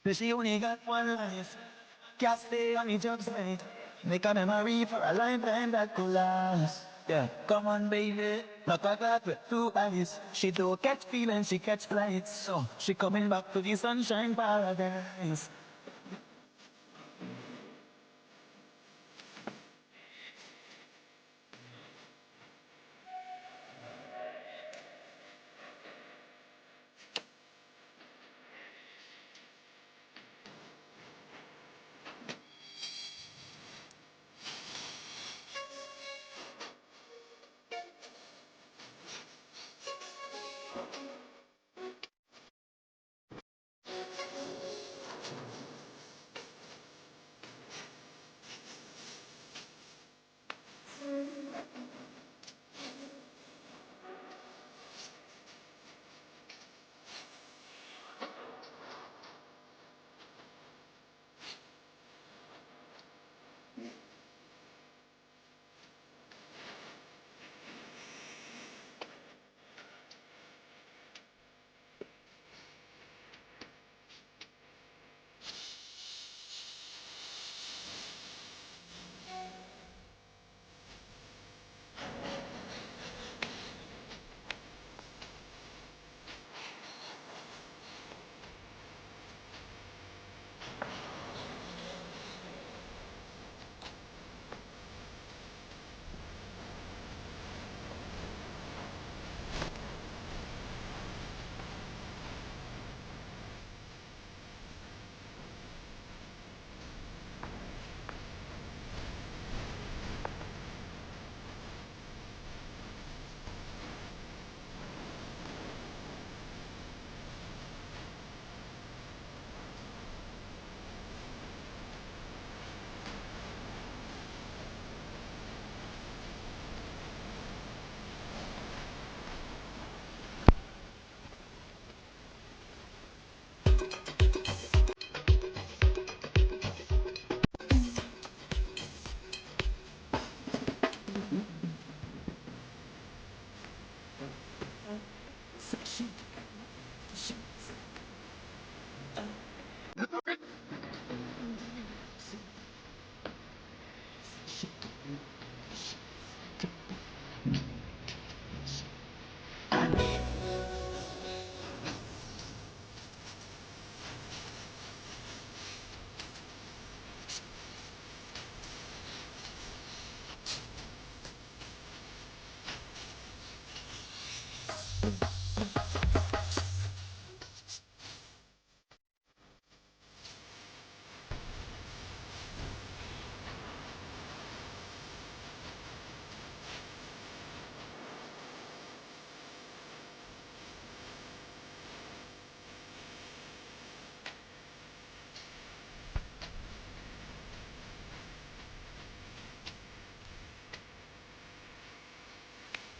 But she only got one life. Can't stay on the job site. Make a memory for a lifetime that could last. Yeah, come on, baby. Not a clock with two eyes. She don't catch feelings, she catch flights. So she coming back to the sunshine paradise.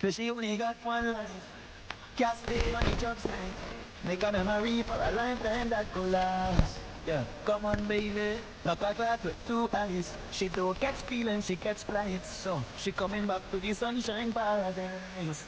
But she only got one life. Can't stay on the job site. Make a memory for a lifetime that could last. Yeah, come on, baby. Not a clock with two eyes. She don't catch feelings, she catch flights. So she coming back to the sunshine paradise.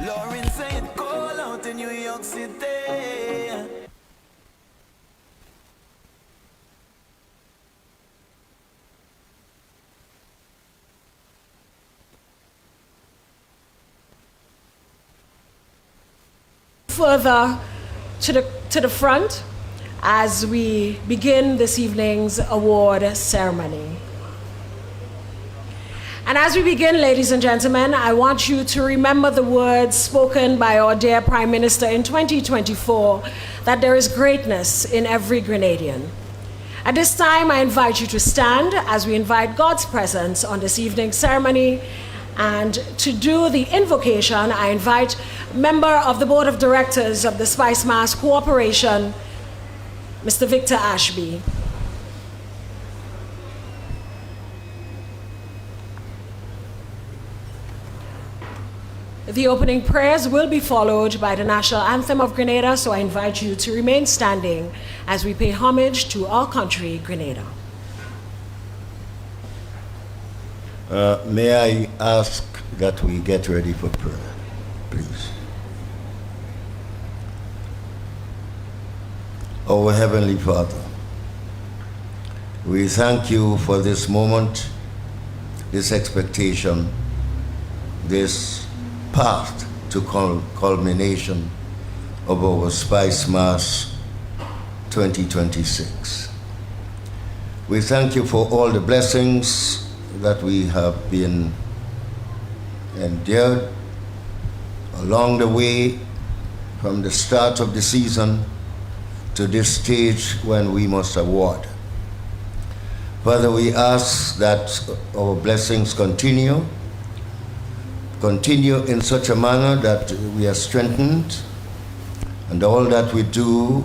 Lauren said, call out in New York City. Further to the front as we begin this evening's award ceremony. And as we begin, ladies and gentlemen, I want you to remember the words spoken by our dear Prime Minister in 2024, that there is greatness in every Grenadian. At this time, I invite you to stand as we invite God's presence on this evening's ceremony. And to do the invocation, I invite member of the Board of Directors of the Spicemas Corporation, Mr. Victor Ashby. The opening prayers will be followed by the national anthem of Grenada, so I invite you to remain standing as we pay homage to our country, Grenada. May I ask that we get ready for prayer, please? Our Heavenly Father, we thank you for this moment, this expectation, this path to culmination of our Spicemas 2026. We thank you for all the blessings that we have been endured along the way from the start of the season to this stage when we must award. Father, we ask that our blessings continue in such a manner that we are strengthened, and all that we do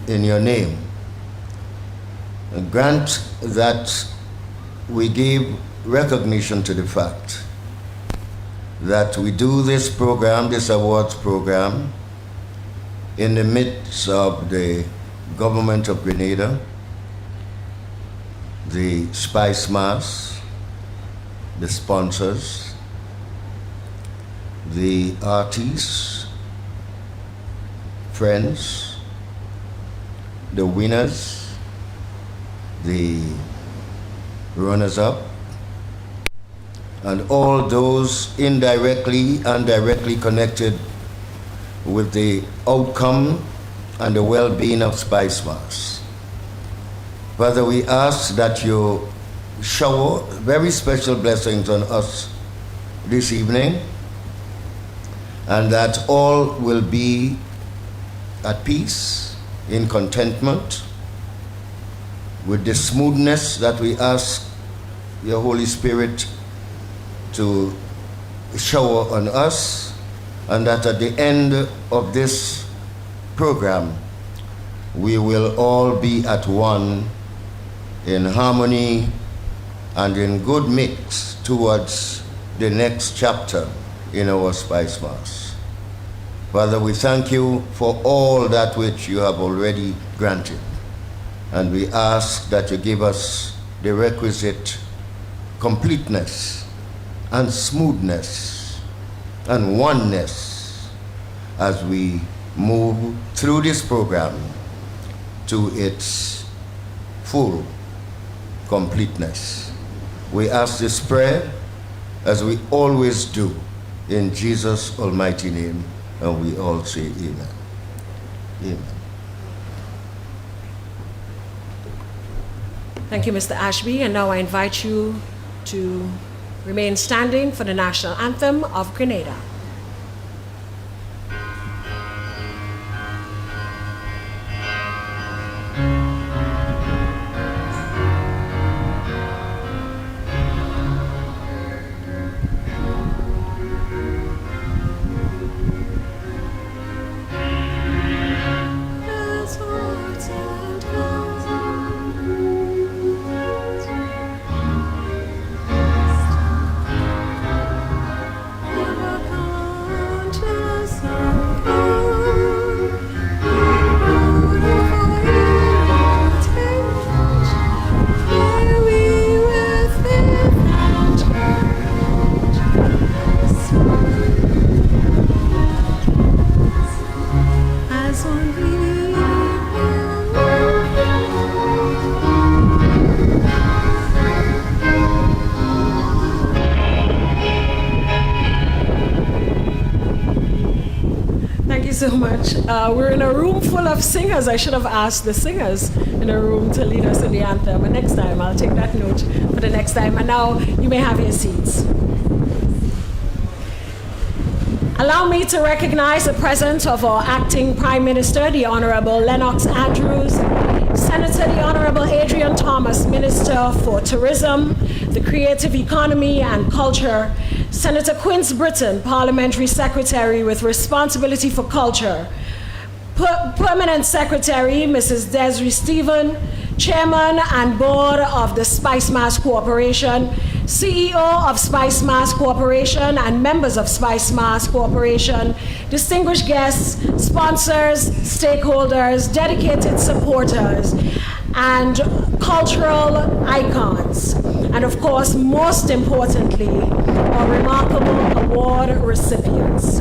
in your name. And grant that we give recognition to the fact that we do this program, this awards program, in the midst of the government of Grenada, the Spicemas, the sponsors, the artists, friends, the winners, the runners-up, and all those indirectly and directly connected with the outcome and the well-being of Spicemas. Father, we ask that you shower very special blessings on us this evening, and that all will be at peace, in contentment, with the smoothness that we ask your Holy Spirit to shower on us, and that at the end of this program, we will all be at one in harmony and in good mix towards the next chapter in our Spicemas. Father, we thank you for all that which you have already granted. And we ask that you give us the requisite completeness and smoothness and oneness as we move through this program to its full completeness. We ask this prayer as we always do in Jesus' almighty name, and we all say amen. Amen. Thank you, Mr. Ashby. And now I invite you to remain standing for the national anthem of Grenada. Come Thank you so much. We're in a room full of singers. I should have asked the singers in a room to lead us in the anthem. And next time, I'll take that note for the next time. And now, you may have your seats. Allow me to recognize the presence of our acting Prime Minister, the Honorable Lennox Andrews, Senator the Honorable Adrian Thomas, Minister for Tourism, the Creative Economy and Culture, Senator Quince Britton, Parliamentary Secretary with responsibility for culture, Permanent Secretary Mrs. Desiree Stephen, Chairman and Board of the Spicemas Corporation, CEO of Spicemas Corporation and members of Spicemas Corporation, distinguished guests, sponsors, stakeholders, dedicated supporters, and cultural icons. And of course, most importantly, our remarkable award recipients.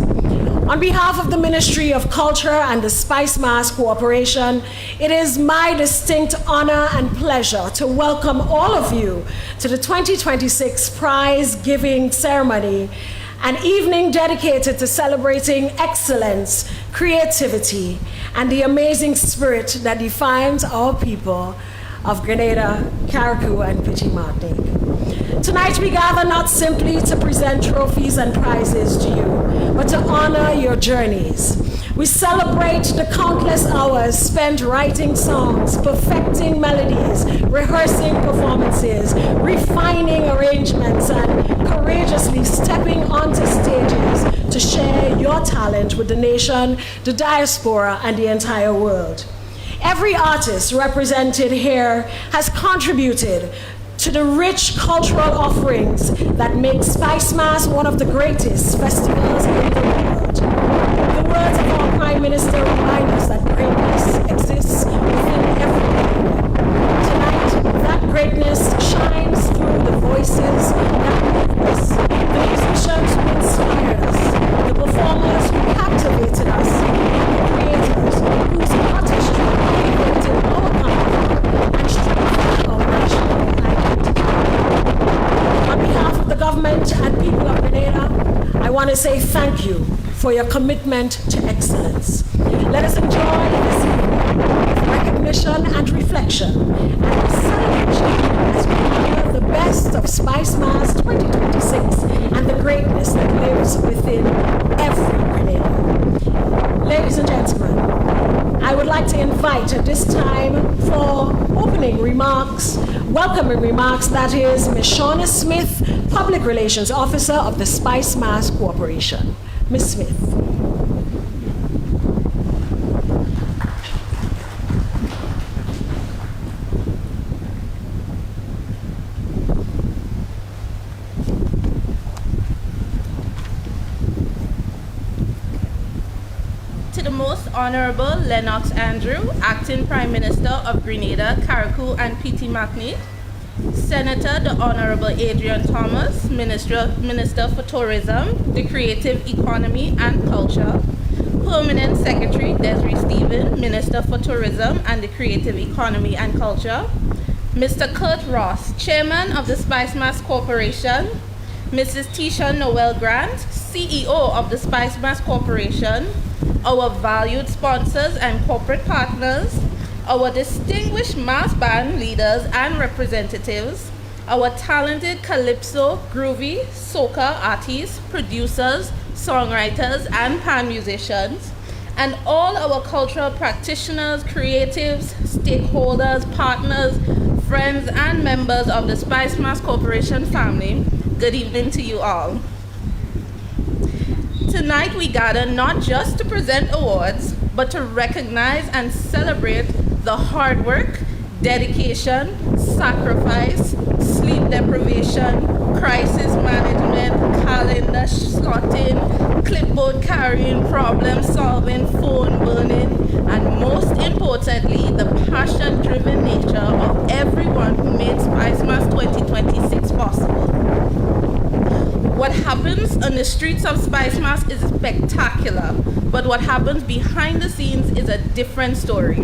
On behalf of the Ministry of Culture and the Spicemas Corporation, it is my distinct honor and pleasure to welcome all of you to the 2026 prize giving ceremony, an evening dedicated to celebrating excellence, creativity, and the amazing spirit that defines our people of Grenada, Carriacou, and Petit Martinique. Tonight we gather not simply to present trophies and prizes to you, but to honor your journeys. We celebrate the countless hours spent writing songs, perfecting melodies, rehearsing performances, refining arrangements, and courageously stepping onto stages to share your talent with the nation, the diaspora, and the entire world. Every artist represented here has contributed to the rich cultural offerings that make Spicemas one of the greatest festivals in the world. The words of our Prime Minister remind us that greatness exists within every Canadian. Tonight, that greatness shines through the voices that move us, the musicians who inspired us, the performers who captivated us, and the creators whose artistry elevated our country and strengthened our national identity. On behalf of the government and people of Grenada, I want to say thank you for your commitment to excellence. Let us enjoy this evening with recognition and reflection and celebration as we honor the best of Spicemas 2026 and the greatness that lives within every Grenadian. Ladies and gentlemen, I would like to invite at this time for opening remarks, welcoming remarks, that is Ms. Shauna Smith, Public Relations Officer of the Spicemas Corporation. Ms. Smith. To the Most Honorable Lennox Andrew, Acting Prime Minister of Grenada, Carriacou, and Petit Martinique, Senator the Honorable Adrian Thomas, Minister for Tourism, the Creative Economy and Culture, Permanent Secretary Desiree Stephen, Minister for Tourism and the Creative Economy and Culture, Mr. Kurt Ross, Chairman of the Spicemas Corporation, Mrs. Tisha Noel Grant, CEO of the Spicemas Corporation, our valued sponsors and corporate partners, our distinguished mass band leaders and representatives, our talented calypso, groovy, soca artists, producers, songwriters, and pan musicians, and all our cultural practitioners, creatives, stakeholders, partners, friends, and members of the Spicemas Corporation family. Good evening to you all. Tonight we gather not just to present awards, but to recognize and celebrate the hard work, dedication, sacrifice, sleep deprivation, crisis management, calendar slotting, clipboard carrying, problem solving, phone burning, and most importantly, the passion-driven nature of everyone who made Spicemas 2026 possible. What happens on the streets of Spicemas is spectacular, but what happens behind the scenes is a different story.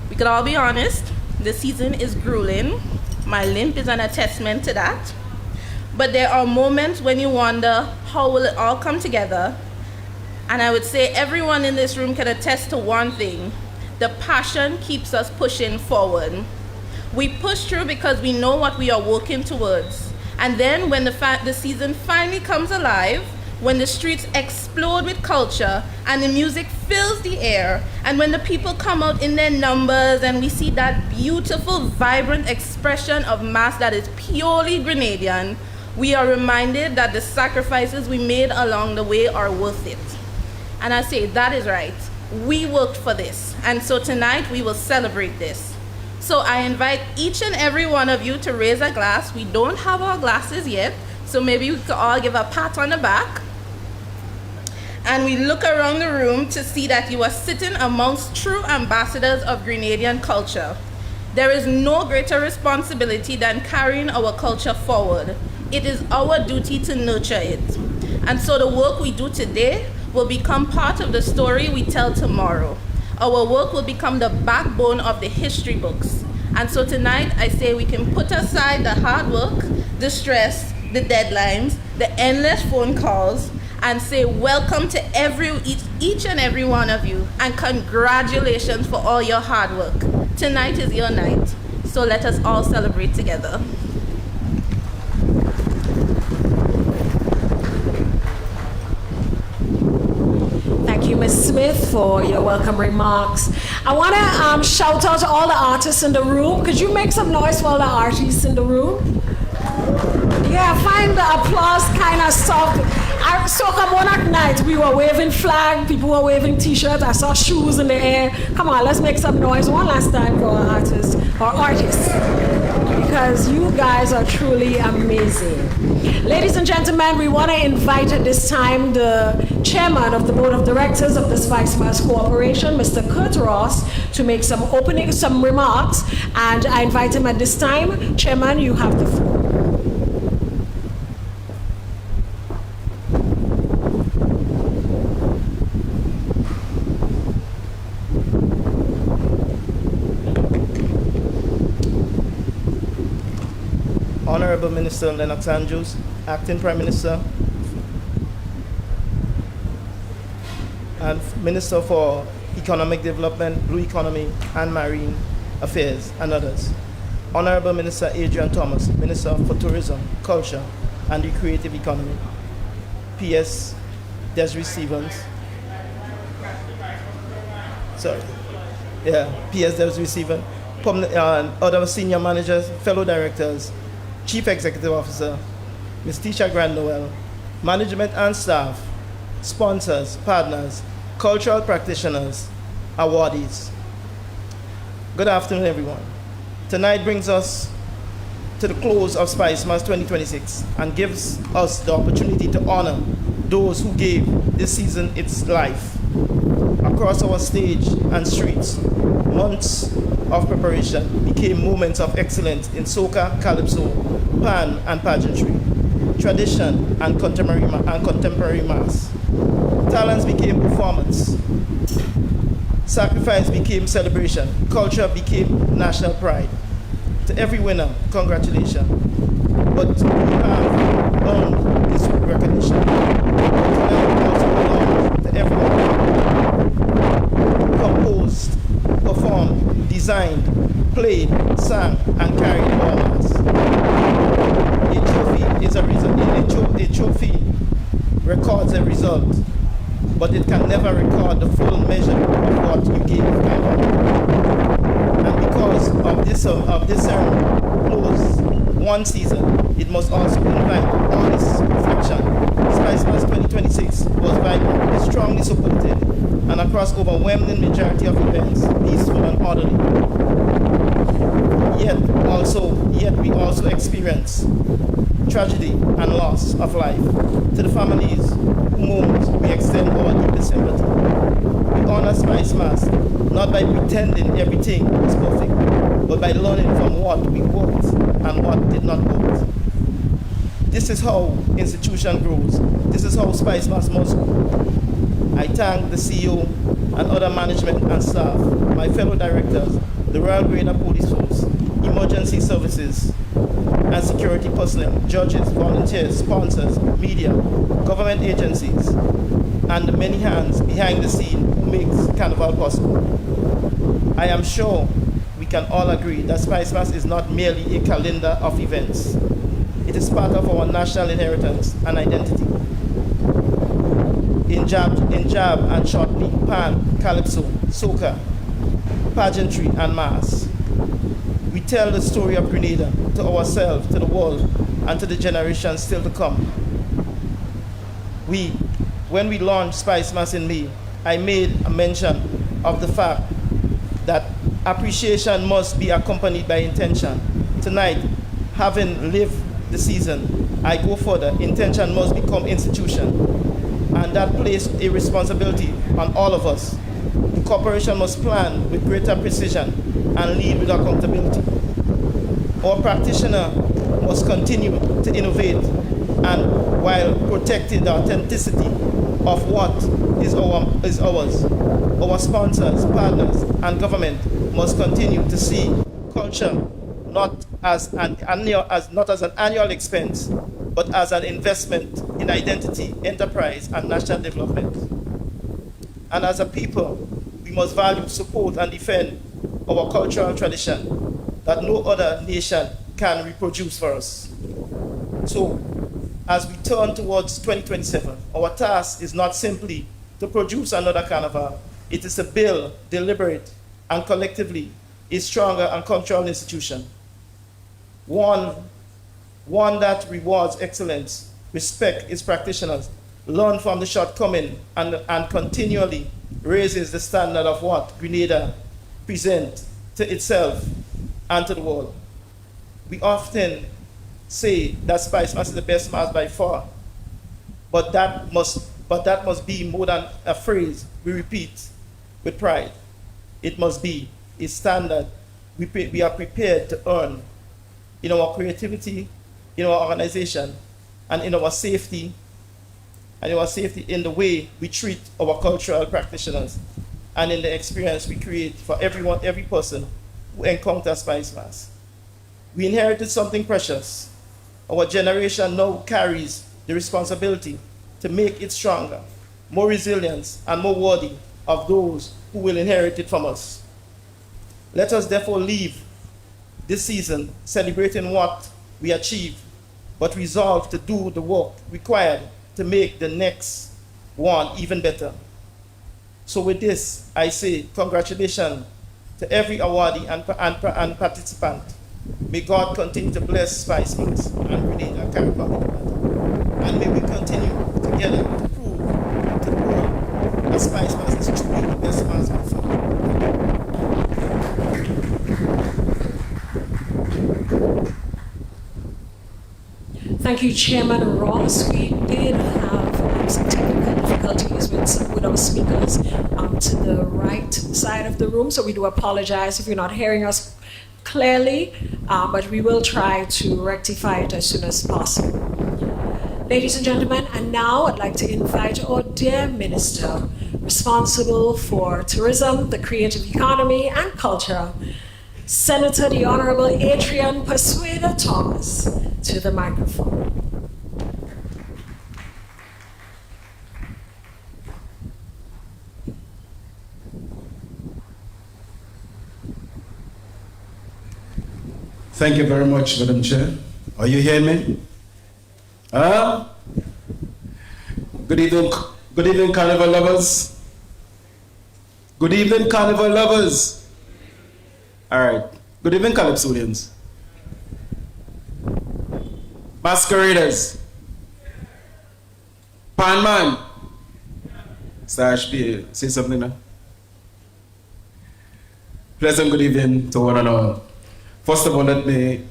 We could all be honest, the season is grueling. My limp is an attestment to that. But there are moments when you wonder, how will it all come together? And I would say everyone in this room can attest to one thing: the passion keeps us pushing forward. We push through because we know what we are working towards. And then when the season finally comes alive, when the streets explode with culture and the music fills the air, and when the people come out in their numbers and we see that beautiful, vibrant expression of mass that is purely Grenadian, we are reminded that the sacrifices we made along the way are worth it. And I say, that is right. We worked for this. And so tonight we will celebrate this. So I invite each and every one of you to raise a glass. We don't have our glasses yet, so maybe we could all give a pat on the back. And we look around the room to see that you are sitting amongst true ambassadors of Grenadian culture. There is no greater responsibility than carrying our culture forward. It is our duty to nurture it. And so the work we do today will become part of the story we tell tomorrow. Our work will become the backbone of the history books. And so tonight I say we can put aside the hard work, the stress, the deadlines, the endless phone calls, and say welcome to each and every one of you, and congratulations for all your hard work. Tonight is your night, so let us all celebrate together. Thank you, Ms. Smith, for your welcome remarks. I want to shout out to all the artists in the room. Could you make some noise for all the artists in the room? Yeah, find the applause kind of soft. So come on at night, we were waving flag, people were waving t-shirts, I saw shoes in the air. Come on, let's make some noise one last time for our artists, because you guys are truly amazing. Ladies and gentlemen, we want to invite at this time the chairman of the board of directors of the Spicemas Corporation, Mr. Kurt Ross, to make some remarks, and I invite him at this time. Chairman, you have the floor. Honorable Minister Lennox Andrews, Acting Prime Minister, and Minister for Economic Development, Blue Economy, and Marine Affairs, and others. Honorable Minister Adrian Thomas, Minister for Tourism, Culture, and the Creative Economy. PS Desiree Stevens. PS Desiree Stevens. Other senior managers, fellow directors, Chief Executive Officer, Ms. Tisha Grand Noel, management and staff, sponsors, partners, cultural practitioners, awardees. Good afternoon, everyone. Tonight brings us to the close of Spicemas 2026 and gives us the opportunity to honor those who gave this season its life. Across our stage and streets, months of preparation became moments of excellence in soca, calypso, pan, and pageantry, tradition, and contemporary mass. Talents became performance. Sacrifice became celebration. Culture became national pride. To every winner, congratulations. But you have earned this recognition. Tonight also belongs to everyone who composed, performed, designed, played, sang, and carried our mass. A trophy is a result. A trophy records a result, but it can never record the full measure of what you gave. And because of this close one season, it must also invite honest reflection. Spicemas 2026 was vibrant, strongly supported, and across overwhelming majority of events, peaceful and orderly. Yet we also experience tragedy and loss of life. To the families who mourn, we extend our deepest sympathy. We honor Spicemas not by pretending everything is perfect, but by learning from what we worked and what did not work. This is how institution grows. This is how Spicemas must grow. I thank the CEO and other management and staff, my fellow directors, the Royal Grenada Police Force, emergency services and security personnel, judges, volunteers, sponsors, media, government agencies, and the many hands behind the scene who makes Carnival possible. I am sure we can all agree that Spicemas is not merely a calendar of events. It is part of our national inheritance and identity. In jab and shortly, pan, calypso, soca, pageantry, and mass. We tell the story of Grenada to ourselves, to the world, and to the generations still to come. When we launched Spicemas in May, I made a mention of the fact that appreciation must be accompanied by intention. Tonight, having lived the season, I go further. Intention must become institution, and that places a responsibility on all of us. The corporation must plan with greater precision and lead with accountability. Our practitioner must continue to innovate, and while protecting the authenticity of what is ours. Our sponsors, partners, and government must continue to see culture not as an annual expense, but as an investment in identity, enterprise, and national development. And as a people, we must value, support, and defend our cultural tradition that no other nation can reproduce for us. So, as we turn towards 2027, our task is not simply to produce another carnival. It is to build, deliberate, and collectively a stronger and cultural institution. One that rewards excellence, respect its practitioners, learn from the shortcoming, and continually raises the standard of what Grenada presents to itself and to the world. We often say that Spicemas is the best mass by far, but that must be more than a phrase we repeat with pride. It must be a standard we are prepared to earn in our creativity, in our organization, and in our safety, in the way we treat our cultural practitioners, and in the experience we create for every person who encounters Spicemas. We inherited something precious. Our generation now carries the responsibility to make it stronger, more resilient, and more worthy of those who will inherit it from us. Let us therefore leave this season celebrating what we achieved, but resolve to do the work required to make the next one even better. So with this, I say congratulations to every awardee and participant. May God continue to bless Spicemas and Grenada, Carnival, and may we continue together to prove to the world that Spicemas is truly the best mass by far. Thank you, Chairman Ross. We did have some technical difficulties with our speakers to the right side of the room, so we do apologize if you're not hearing us clearly, but we will try to rectify it as soon as possible. Ladies and gentlemen, and now I'd like to invite our dear Minister responsible for tourism, the creative economy, and culture, Senator the Honorable Adrian Persuader Thomas, to the microphone. Thank you very much, Madam Chair. Are you hearing me? Good evening, Carnival lovers. Good evening, Carnival lovers. All right. Good evening, Calypsonians. Masqueraders. Panman. Stash P. Say something now. Pleasant good evening to one and all. First of all, let me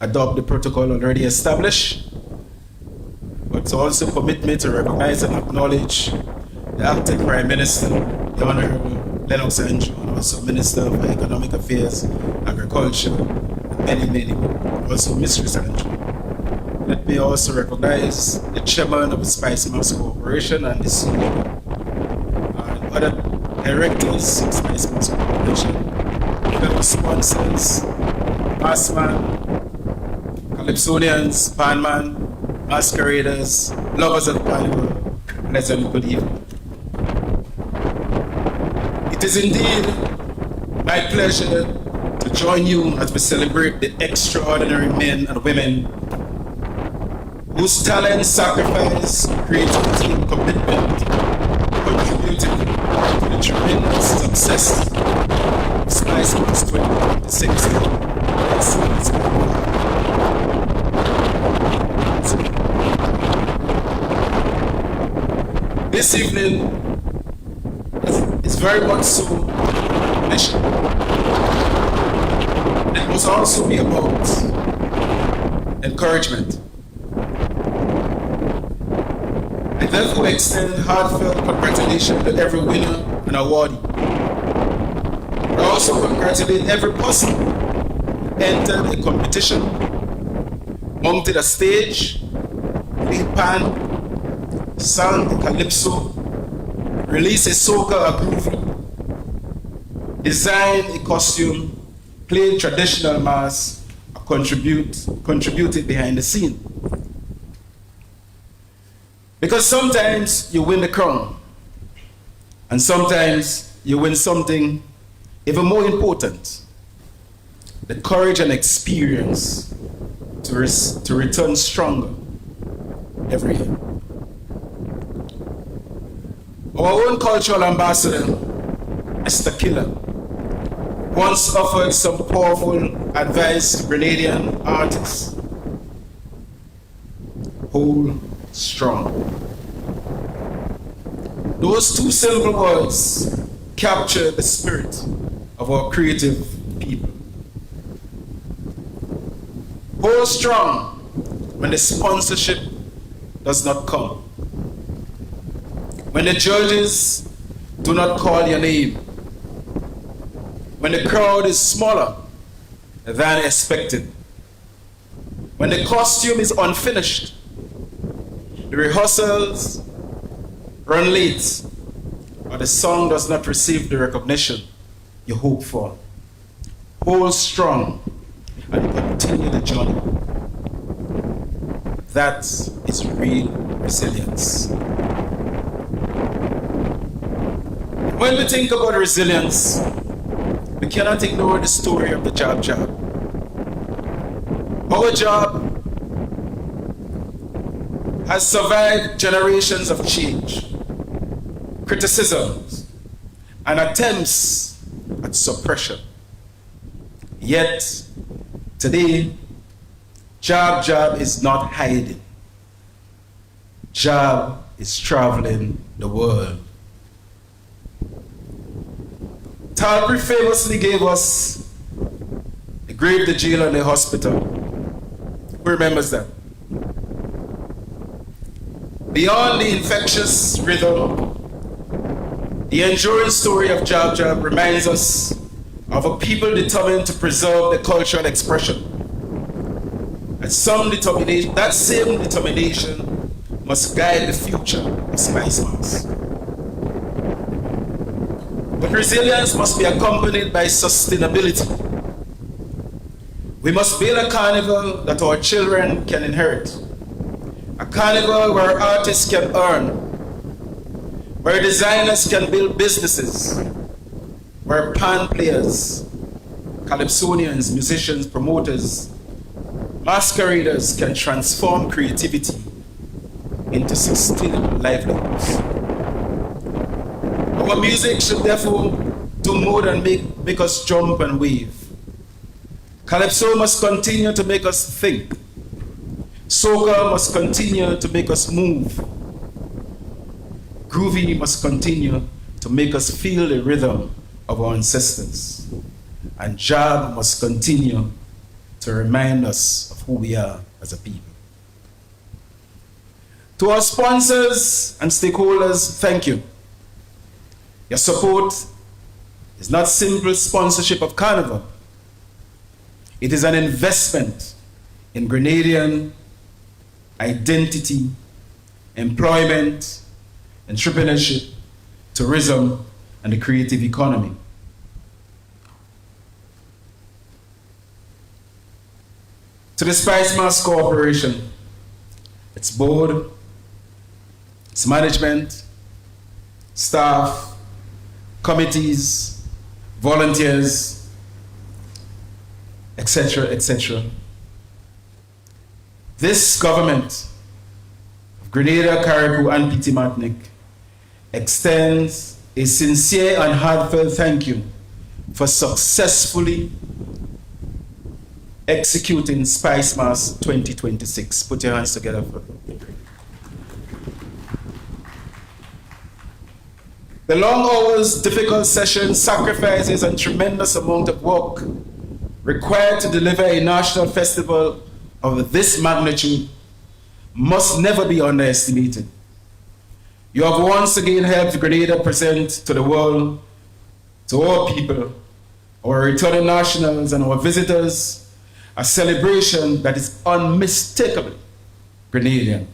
adopt the protocol already established, but to also permit me to recognize and acknowledge the acting Prime Minister, the Honorable Lennox Andrew, and also Minister for Economic Affairs, Agriculture, and many more, also Mistress Andrew. Let me also recognize the Chairman of the Spicemas Corporation and the CEO, directors of Spicemas Corporation, fellow sponsors, Massman, Calypsonians, Panman, masqueraders, lovers of Carnival, pleasant good evening. It is indeed my pleasure to join you as we celebrate the extraordinary men and women whose talent, sacrifice, creativity, and commitment contributed to the tremendous success of Spicemas 2026. This evening is very much so mission. It must also be about encouragement. I therefore extend heartfelt congratulations to every winner and awardee. I also congratulate every person who entered a competition, mounted a stage, played pan, sang a calypso, released a soca or groovy, designed a costume, played traditional mass, or contributed behind the scene. Because sometimes you win the crown, and sometimes you win something even more important, the courage and experience to return stronger every year. Our own cultural ambassador, Mr. Killer, once offered some powerful advice to Grenadian artists. Hold strong. Those two simple words capture the spirit of our creative people. Hold strong when the sponsorship does not come. When the judges do not call your name. When the crowd is smaller than expected. When the costume is unfinished. The rehearsals run late, or the song does not receive the recognition you hope for. Hold strong and continue the journey. That is real resilience. When we think about resilience, we cannot ignore the story of the Jab Jab. Our job has survived generations of change, criticisms, and attempts at suppression. Yet, today, Jab Jab is not hiding. Jab is traveling the world. Talbry famously gave us the grave, the jail, and the hospital. Who remembers that? Beyond the infectious rhythm, the enduring story of Jab Jab reminds us of a people determined to preserve the cultural expression. And that same determination must guide the future of Spicemas. But resilience must be accompanied by sustainability. We must build a carnival that our children can inherit. A carnival where artists can earn, where designers can build businesses, where pan players, calypsonians, musicians, promoters, masqueraders can transform creativity into sustainable livelihoods. Our music should therefore do more than make us jump and wave. Calypso must continue to make us think. Soca must continue to make us move. Groovy must continue to make us feel the rhythm of our ancestors. And Jab must continue to remind us of who we are as a people. To our sponsors and stakeholders, thank you. Your support is not simple sponsorship of Carnival. It is an investment in Grenadian identity, employment, entrepreneurship, tourism, and the creative economy. To the Spicemas Corporation, its board, its management, staff, committees, volunteers, etc., etc. This government of Grenada, Carriacou, and Petit Martinique extends a sincere and heartfelt thank you for successfully executing Spicemas 2026. Put your hands together for the long hours, difficult sessions, sacrifices, and tremendous amount of work required to deliver a national festival of this magnitude must never be underestimated. You have once again helped Grenada present to the world, to our people, our returning nationals, and our visitors, a celebration that is unmistakably Grenadian.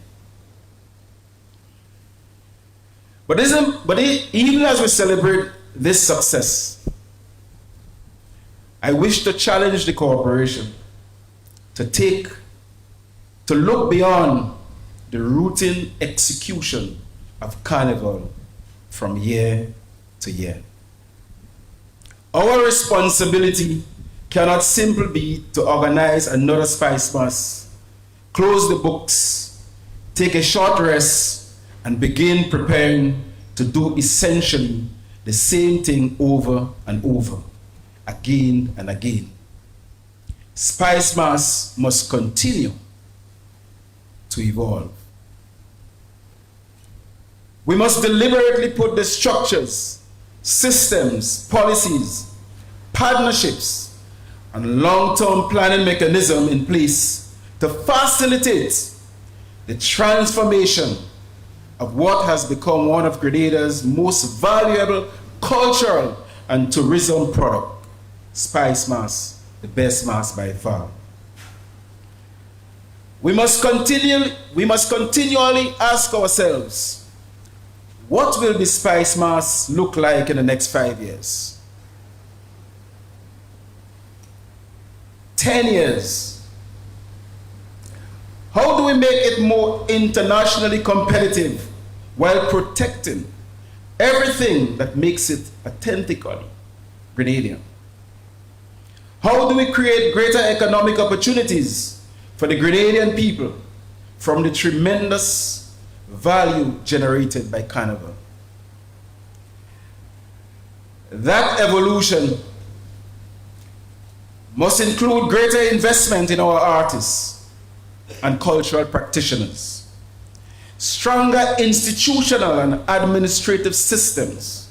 But even as we celebrate this success, I wish to challenge the corporation to look beyond the routine execution of Carnival from year to year. Our responsibility cannot simply be to organize another Spicemas, close the books, take a short rest, and begin preparing to do essentially the same thing over and over, again and again. Spicemas must continue to evolve. We must deliberately put the structures, systems, policies, partnerships, and long-term planning mechanism in place to facilitate the transformation of what has become one of Grenada's most valuable cultural and tourism product, Spicemas, the best mass by far. We must continually ask ourselves, what will the Spicemas look like in the next 5 years? 10 years. How do we make it more internationally competitive while protecting everything that makes it authentically Grenadian? How do we create greater economic opportunities for the Grenadian people from the tremendous value generated by Carnival? That evolution must include greater investment in our artists and cultural practitioners, stronger institutional and administrative systems,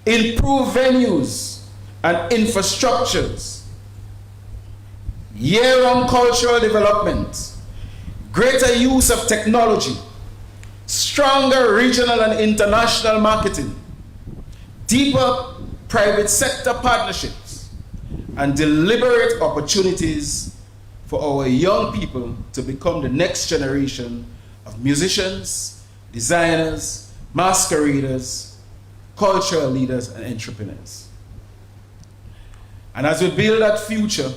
improved venues and infrastructures, year-round cultural development, greater use of technology, stronger regional and international marketing, deeper private sector partnerships, and deliberate opportunities for our young people to become the next generation of musicians, designers, masqueraders, cultural leaders, and entrepreneurs. And as we build that future,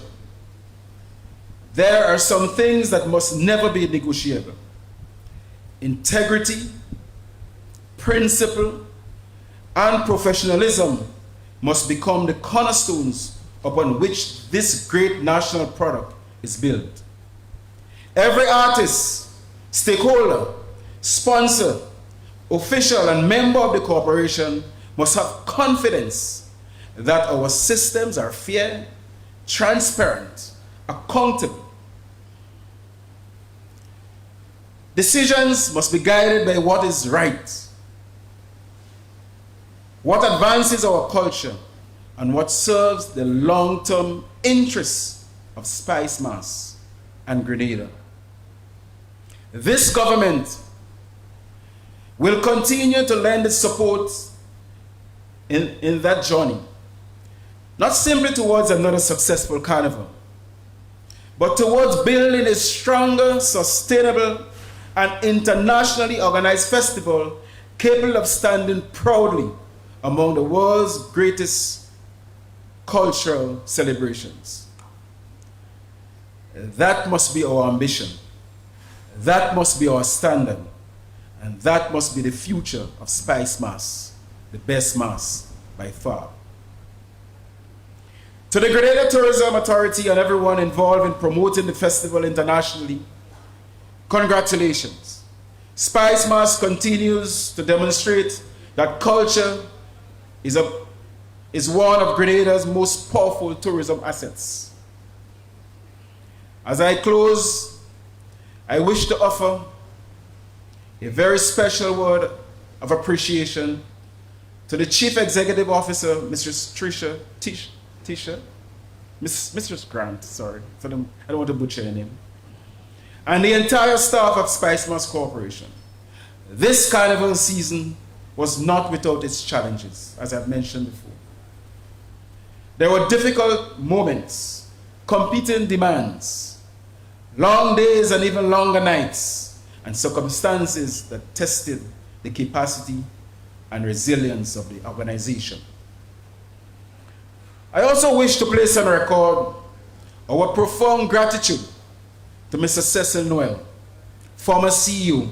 there are some things that must never be negotiable. Integrity, principle, and professionalism must become the cornerstones upon which this great national product is built. Every artist, stakeholder, sponsor, official, and member of the corporation must have confidence that our systems are fair, transparent, accountable. Decisions must be guided by what is right, what advances our culture, and what serves the long-term interests of Spicemas and Grenada. This government will continue to lend its support in that journey, not simply towards another successful carnival, but towards building a stronger, sustainable, and internationally organized festival capable of standing proudly among the world's greatest cultural celebrations. That must be our ambition. That must be our standard. And that must be the future of Spicemas, the best mass by far. To the Grenada Tourism Authority and everyone involved in promoting the festival internationally, congratulations. Spicemas continues to demonstrate that culture is one of Grenada's most powerful tourism assets. As I close, I wish to offer a very special word of appreciation to the Chief Executive Officer, Mrs. Mrs. Grant, sorry, I don't want to butcher your name, and the entire staff of Spicemas Corporation. This carnival season was not without its challenges, as I've mentioned before. There were difficult moments, competing demands, long days and even longer nights, and circumstances that tested the capacity and resilience of the organization. I also wish to place on record our profound gratitude to Mr. Cecil Noel, former CEO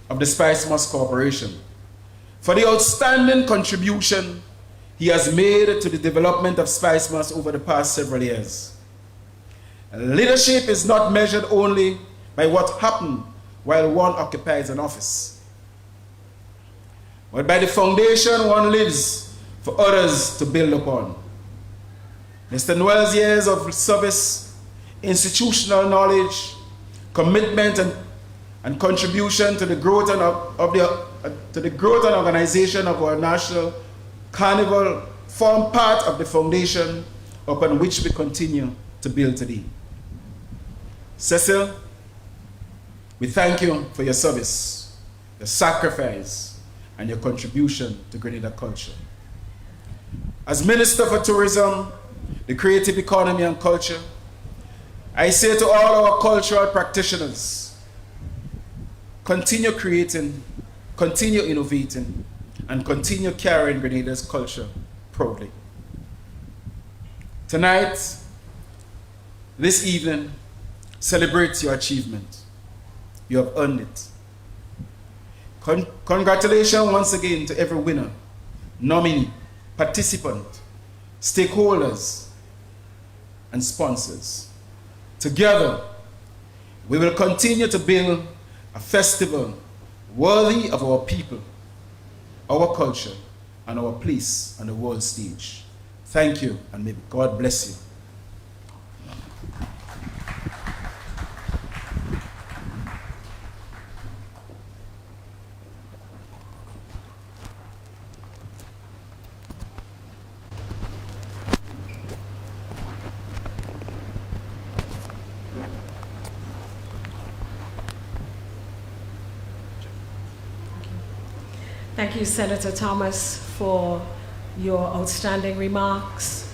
of the Spicemas Corporation, for the outstanding contribution he has made to the development of Spicemas over the past several years. Leadership is not measured only by what happened while one occupies an office, but by the foundation one lives for others to build upon. Mr. Noel's years of service, institutional knowledge, commitment, and contribution to the growth and organization of our national Carnival form part of the foundation upon which we continue to build today. Cecil, we thank you for your service, your sacrifice, and your contribution to Grenada culture. As Minister for Tourism, the Creative Economy and Culture, I say to all our cultural practitioners, continue creating, continue innovating, and continue carrying Grenada's culture proudly. Tonight, this evening, celebrate your achievement. You have earned it. Congratulations once again to every winner, nominee, participant, stakeholders, and sponsors. Together, we will continue to build a festival worthy of our people, our culture, and our place on the world stage. Thank you, and may God bless you. Thank you, Senator Thomas, for your outstanding remarks.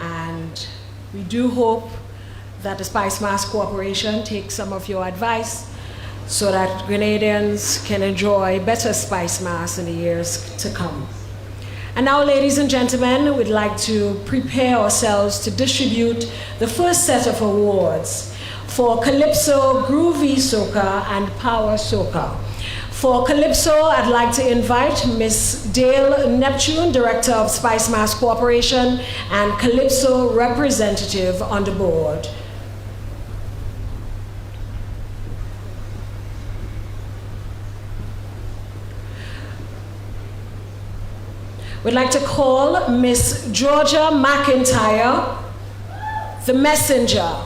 And we do hope that the Spicemas Corporation takes some of your advice so that Grenadians can enjoy better Spicemas in the years to come. And now, ladies and gentlemen, we'd like to prepare ourselves to distribute the first set of awards for Calypso, Groovy Soca, and Power Soca. For Calypso, I'd like to invite Ms. Dale Neptune, Director of Spicemas Corporation and Calypso representative on the board. We'd like to call Ms. Georgia McIntyre, the messenger.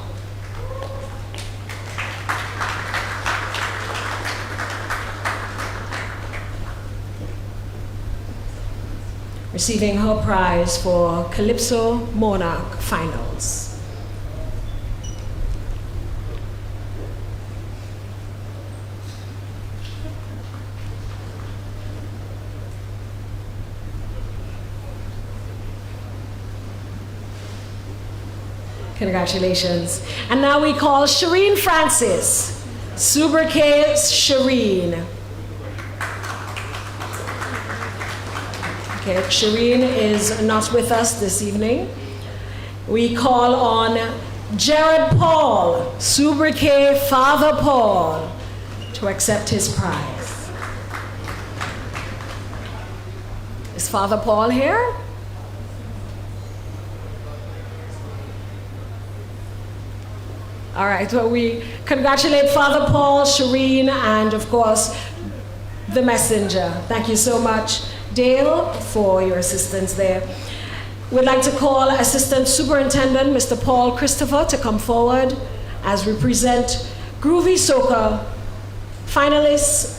Receiving her prize for Calypso Monarch Finals. Congratulations. And now we call Shireen Francis, Subrique Shireen. Okay, Shireen is not with us this evening. We call on Jared Paul, Sobriquet Father Paul, to accept his prize. Is Father Paul here? All right, well, we congratulate Father Paul, Shireen, and of course, the messenger. Thank you so much, Dale, for your assistance there. We'd like to call Assistant Superintendent, Mr. Paul Christopher, to come forward as we present Groovy Soca finalists.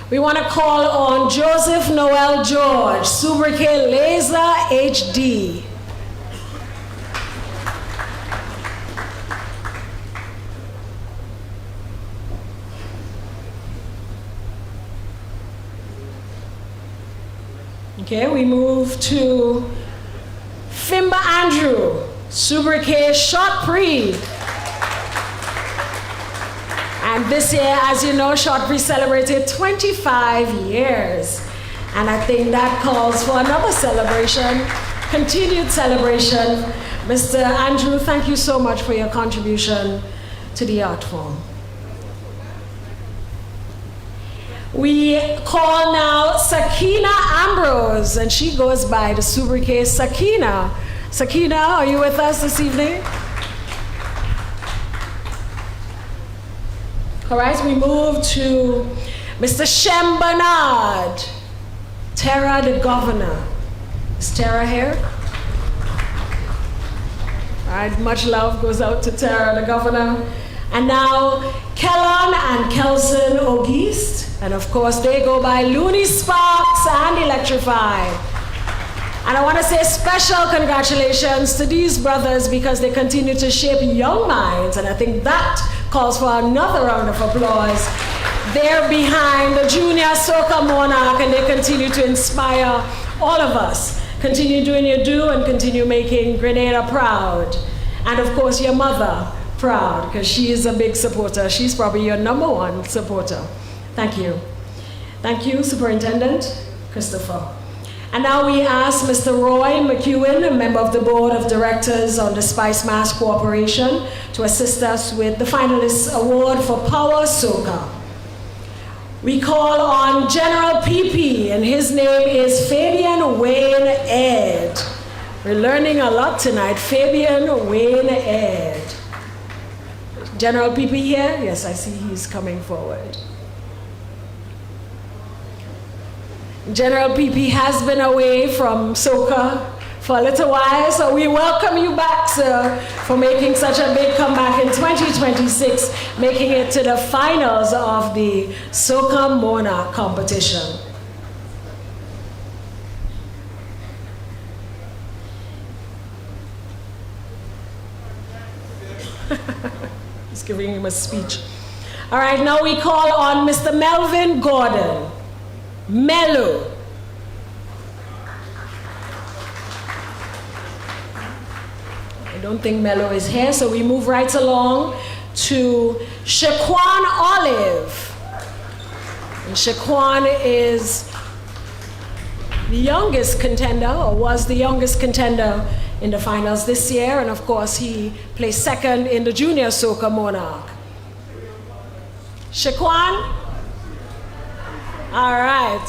We want to call on Joseph Noel George, Sobriquet Laser HD. Okay, we move to Fimba Andrew, Sobriquet Short Pre. And this year, as you know, Short Pre celebrated 25 years. And I think that calls for another celebration, continued celebration. Mr. Andrew, thank you so much for your contribution to the art form. We call now Sakina Ambrose, and she goes by the sobriquet Sakina. Sakina, are you with us this evening? All right, we move to Mr. Shem Bernard, Tara the Governor. Is Tara here? All right, much love goes out to Tara the Governor. And now Kellan and Kelson Auguste, and of course they go by Looney Sparks and Electrify. And I want to say special congratulations to these brothers because they continue to shape young minds, and I think that calls for another round of applause. They're behind the Junior Soca Monarch, and they continue to inspire all of us. Continue doing your due and continue making Grenada proud. And of course your mother proud, because she is a big supporter. She's probably your #1 supporter. Thank you. Thank you, Superintendent Christopher. And now we ask Mr. Roy McEwen, a member of the Board of Directors on the Spicemas Corporation, to assist us with the finalists award for Power Soca. We call on General PP, and his name is Fabian Wayne Ed. We're learning a lot tonight. Fabian Wayne Ed. General PP here? Yes, I see he's coming forward. General PP has been away from Soca for a little while, so we welcome you back, sir, for making such a big comeback in 2026, making it to the finals of the Soca Monarch competition. He's giving him a speech. All right, now we call on Mr. Melvin Gordon. Mello. I don't think Mello is here, so we move right along to Shaquan Olive. And Shaquan is the youngest contender, or was the youngest contender in the finals this year, and of course he placed second in the Junior Soca Monarch. Shaquan? All right.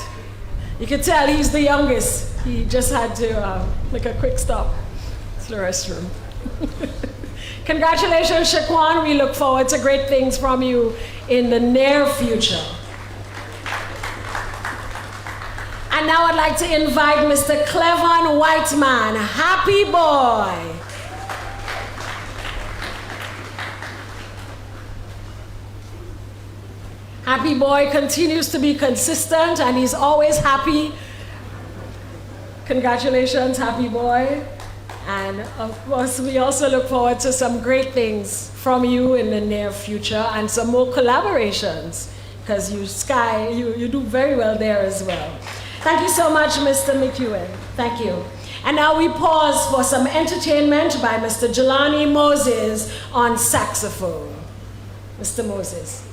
You can tell he's the youngest. He just had to make a quick stop to the restroom. Congratulations, Shaquan. We look forward to great things from you in the near future. And now I'd like to invite Mr. Clevan Whiteman. Happy boy. Happy Boy continues to be consistent and he's always happy. Congratulations, Happy Boy. And of course, we also look forward to some great things from you in the near future and some more collaborations, because you do very well there as well. Thank you so much, Mr. McEwen. Thank you. And now we pause for some entertainment by Mr. Jelani Moses on saxophone. Mr. Moses.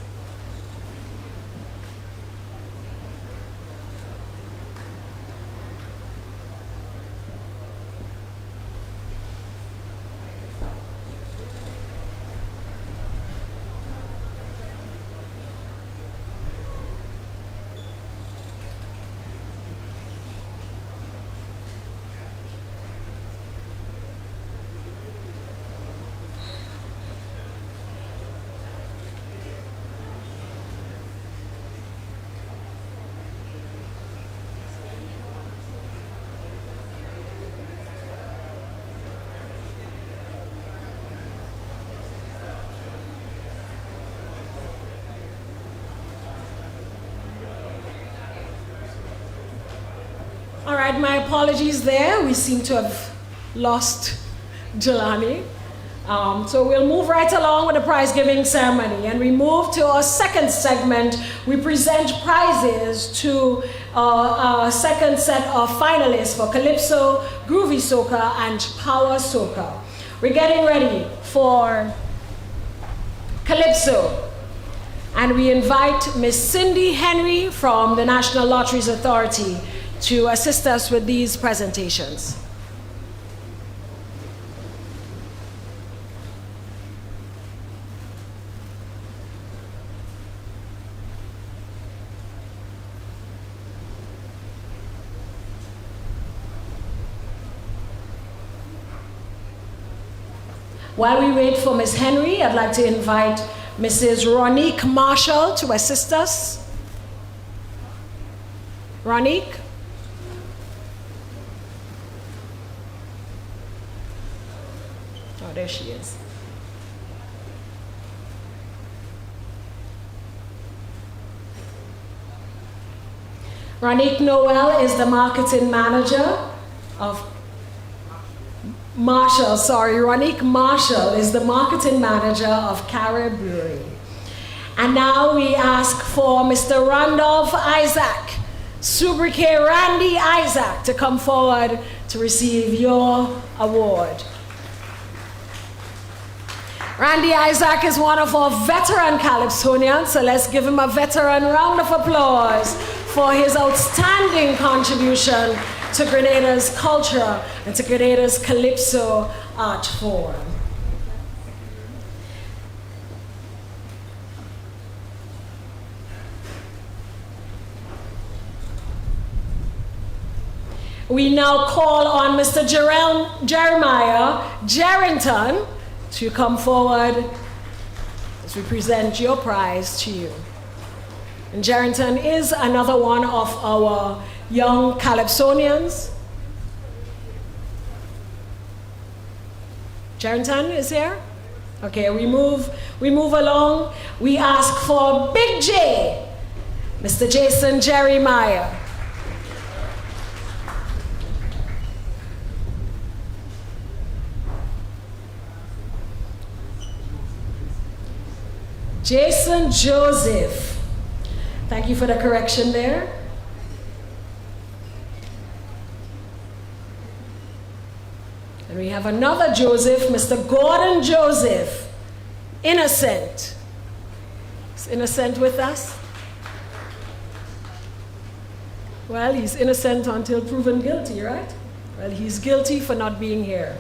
All right, my apologies there. We seem to have lost Jelani. So we'll move right along with the prize giving ceremony, and we move to our second segment. We present prizes to our second set of finalists for Calypso, Groovy Soca, and Power Soca. We're getting ready for Calypso, and we invite Miss Cindy Henry from the National Lotteries Authority to assist us with these presentations. While we wait for Ms. Henry, I'd like to invite Mrs. Ronique Marshall to assist us. Ronique? Oh, there she is. Ronique Noel is the marketing manager of Ronique Marshall is the marketing manager of Carib Brewery. And now we ask for Mr. Randolph Isaac, Sobriquet Randy Isaac, to come forward to receive your award. Randy Isaac is one of our veteran Calypsonians, so let's give him a veteran round of applause for his outstanding contribution to Grenada's culture and to Grenada's Calypso art form. We now call on Mr. Jeremiah Jerrington to come forward as we present your prize to you. And Jerrington is another one of our young Calypsonians. Jerrington is here? Okay, we move along. We ask for Big J, Mr. Jason Jeremiah. Jason Joseph. Thank you for the correction there. And we have another Joseph, Mr. Gordon Joseph. Innocent. Is Innocent with us? Well, he's innocent until proven guilty, right? Well, he's guilty for not being here.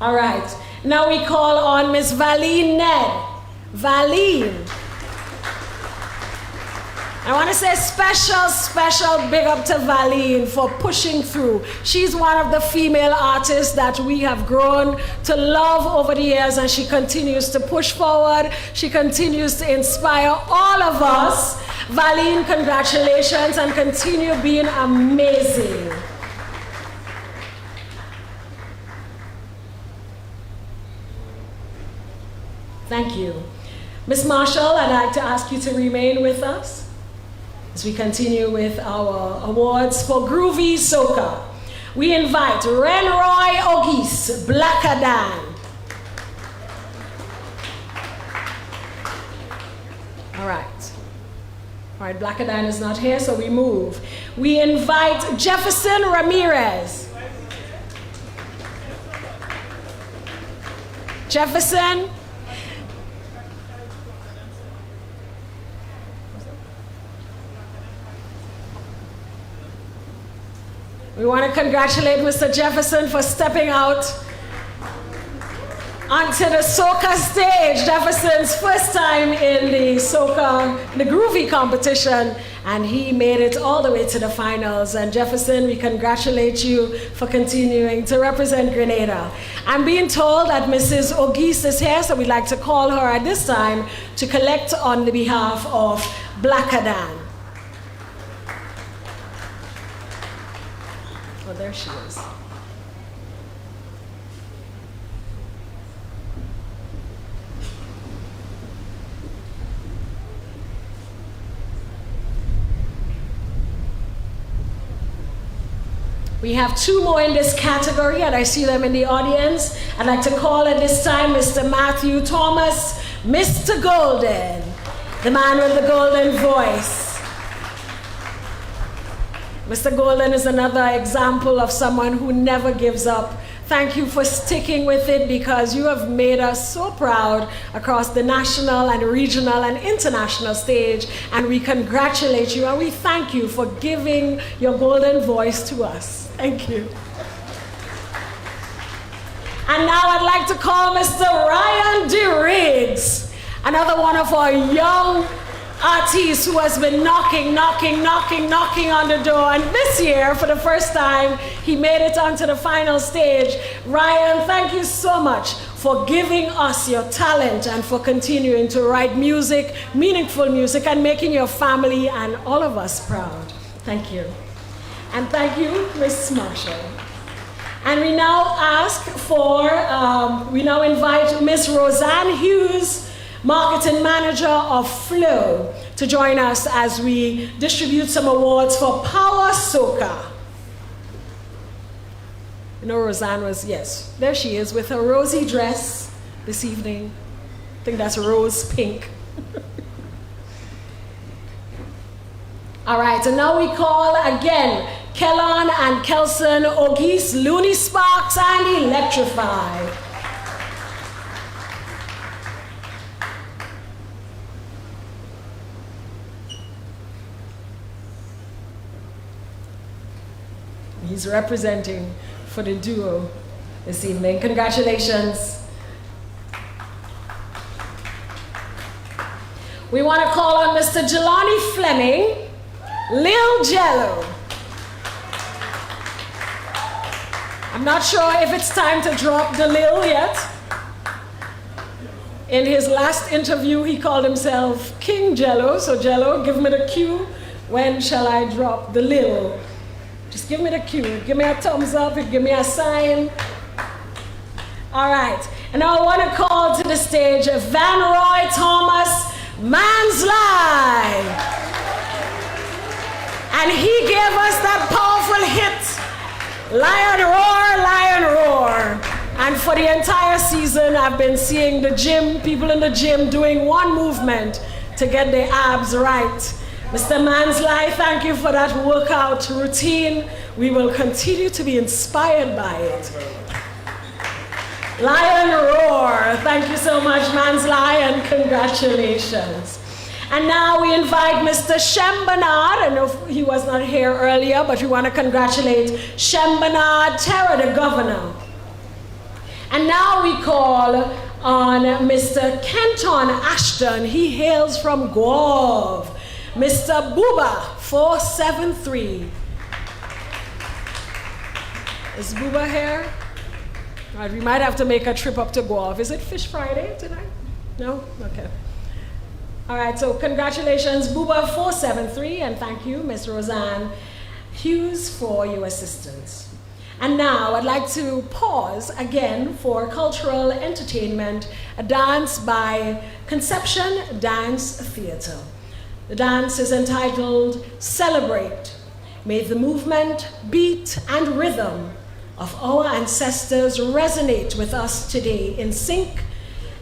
All right. Now we call on Miss Valine Ned. Valine. I want to say special big up to Valine for pushing through. She's one of the female artists that we have grown to love over the years, and she continues to push forward. She continues to inspire all of us. Valine, congratulations, and continue being amazing. Thank you. Ms. Marshall, I'd like to ask you to remain with us as we continue with our awards for Groovy Soca. We invite Renroy Ogis Blackadan. All right, Blackadan is not here, so we move. We invite Jefferson Ramirez. Jefferson. We want to congratulate Mr. Jefferson for stepping out onto the soca stage. Jefferson's first time in the soca, the groovy competition, and he made it all the way to the finals. And Jefferson, we congratulate you for continuing to represent Grenada. I'm being told that Mrs. Ogis is here, so we'd like to call her at this time to collect on the behalf of Blackadan. Oh, there she is. We have two more in this category, and I see them in the audience. I'd like to call at this time Mr. Matthew Thomas, Mr. Golden, the man with the golden voice. Mr. Golden is another example of someone who never gives up. Thank you for sticking with it, because you have made us so proud across the national and regional and international stage, and we congratulate you and we thank you for giving your golden voice to us. Thank you. And now I'd like to call Mr. Ryan DeRiggs, another one of our young artist who has been knocking on the door, and this year for the first time he made it onto the final stage. Ryan, thank you so much for giving us your talent and for continuing to write music, meaningful music, and making your family and all of us proud. Thank you. And thank you, Ms. Marshall. And we now we now invite Ms. Roseanne Hughes, Marketing Manager of Flow, to join us as we distribute some awards for Power Soca. You know, Roseanne was, yes, there she is with her rosy dress this evening. I think that's rose pink. All right, and now we call again Kellon and Kelson Ogis, Looney Sparks, and Electrify. He's representing for the duo this evening. Congratulations. We want to call on Mr. Jelani Fleming, Lil Jello. I'm not sure if it's time to drop the Lil yet. In his last interview, he called himself King Jello. So Jello, give me the cue. When shall I drop the Lil? Just give me the cue. Give me a thumbs up. Give me a sign. All right. And now I want to call to the stage Van Roy Thomas Mansley. And he gave us that powerful hit, Lion Roar, Lion Roar. And for the entire season, I've been seeing the gym, people in the gym doing one movement to get their abs right. Mr. Mansley, thank you for that workout routine. We will continue to be inspired by it. Lion Roar, thank you so much, Mansley, and congratulations. And now we invite Mr. Shem Bernard. I know he was not here earlier, but we want to congratulate Shem Bernard, Terra, the governor. And now we call on Mr. Kenton Ashton. He hails from Guave. Mr. Booba, 473. Is Booba here? All right, we might have to make a trip up to Guave. Is it Fish Friday tonight? No? Okay. All right, so congratulations, Booba, 473, and thank you, Ms. Roseanne Hughes, for your assistance. And now I'd like to pause again for cultural entertainment, a dance by Conception Dance Theatre. The dance is entitled Celebrate. May the movement, beat, and rhythm of our ancestors resonate with us today in sync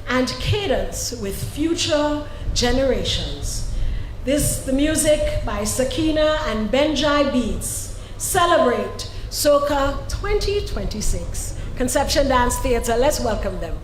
and cadence with future generations. The music by Sakina and Benjai Beats. Celebrate Soca 2026. Conception Dance Theatre, let's welcome them.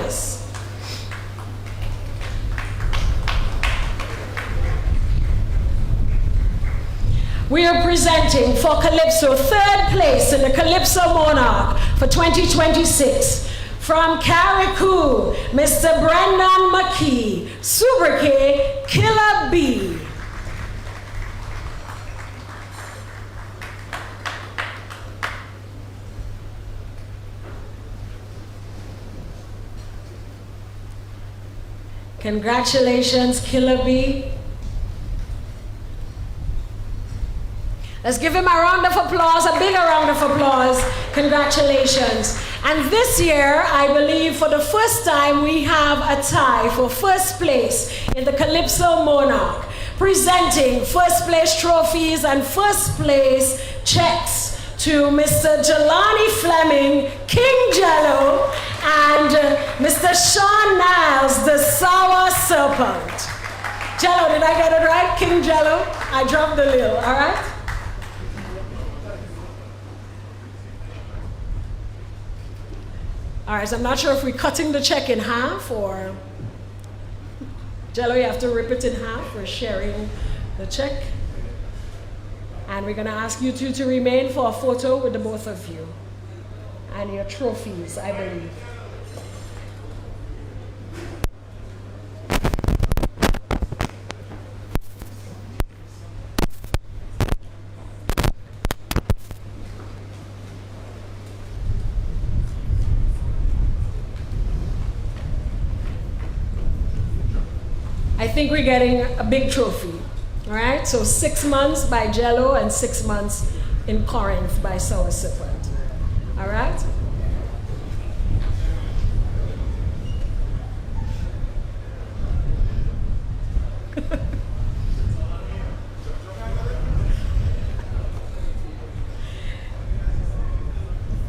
Francis. We are presenting for Calypso, third place in the Calypso Monarch for 2026. From Carriacou, Mr. Brendan McKee, Subrique, Killer B. Congratulations, Killer B. Let's give him a round of applause, a bigger round of applause. Congratulations. And this year, I believe for the first time, we have a tie for first place in the Calypso Monarch, presenting first place trophies and first place checks to Mr. Jelani Fleming, King Jello, and Mr. Sean Niles, the Sour Serpent. Jello, did I get it right? King Jello? I dropped the lil, all right? All right, so I'm not sure if we're cutting the check in half or... Jello, you have to rip it in half. We're sharing the check. And we're gonna ask you two to remain for a photo with the both of you. And your trophies, I believe. I think we're getting a big trophy, all right? So 6 months by Jello and 6 months in Corinth by Sour Serpent, all right?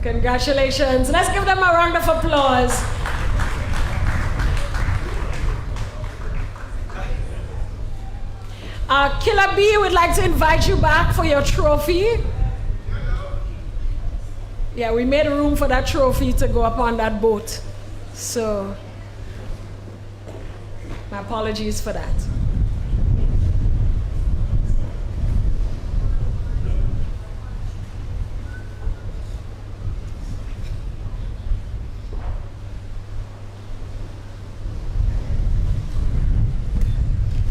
Congratulations. Let's give them a round of applause. Killer B would like to invite you back for your trophy. Yeah, we made room for that trophy to go up on that boat. So, my apologies for that.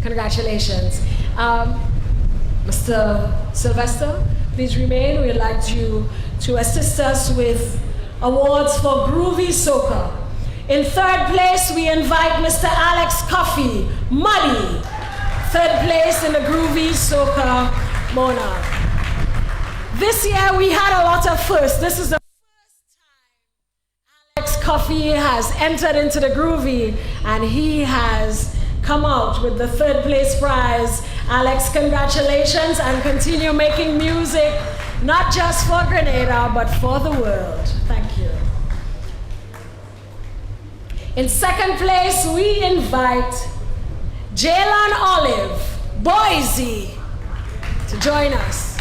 Congratulations. Mr. Sylvester, please remain. We'd like you to assist us with awards for Groovy Soca. In third place, we invite Mr. Alex Coffey, Muddy. Third place in the Groovy Soca Monarch. This year, we had a lot of firsts. This is the first time Alex Coffey has entered into the Groovy, and he has come out with the third place prize. Alex, congratulations, and continue making music, not just for Grenada, but for the world. Thank you. In second place, we invite Jalen Olive, Boise, to join us.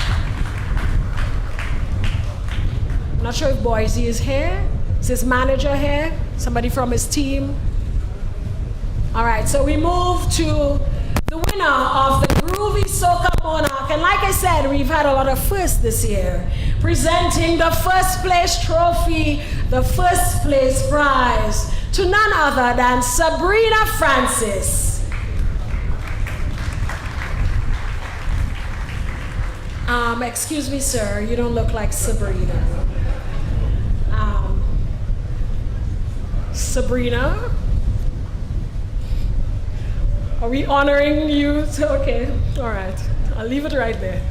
I'm not sure if Boise is here. Is his manager here? Somebody from his team? All right, so we move to the winner of the Groovy Soca Monarch. And like I said, we've had a lot of firsts this year. Presenting the first place trophy, the first place prize, to none other than Sabrina Francis. Excuse me, sir, you don't look like Sabrina. Sabrina? Are we honoring you? Okay, all right. I'll leave it right there.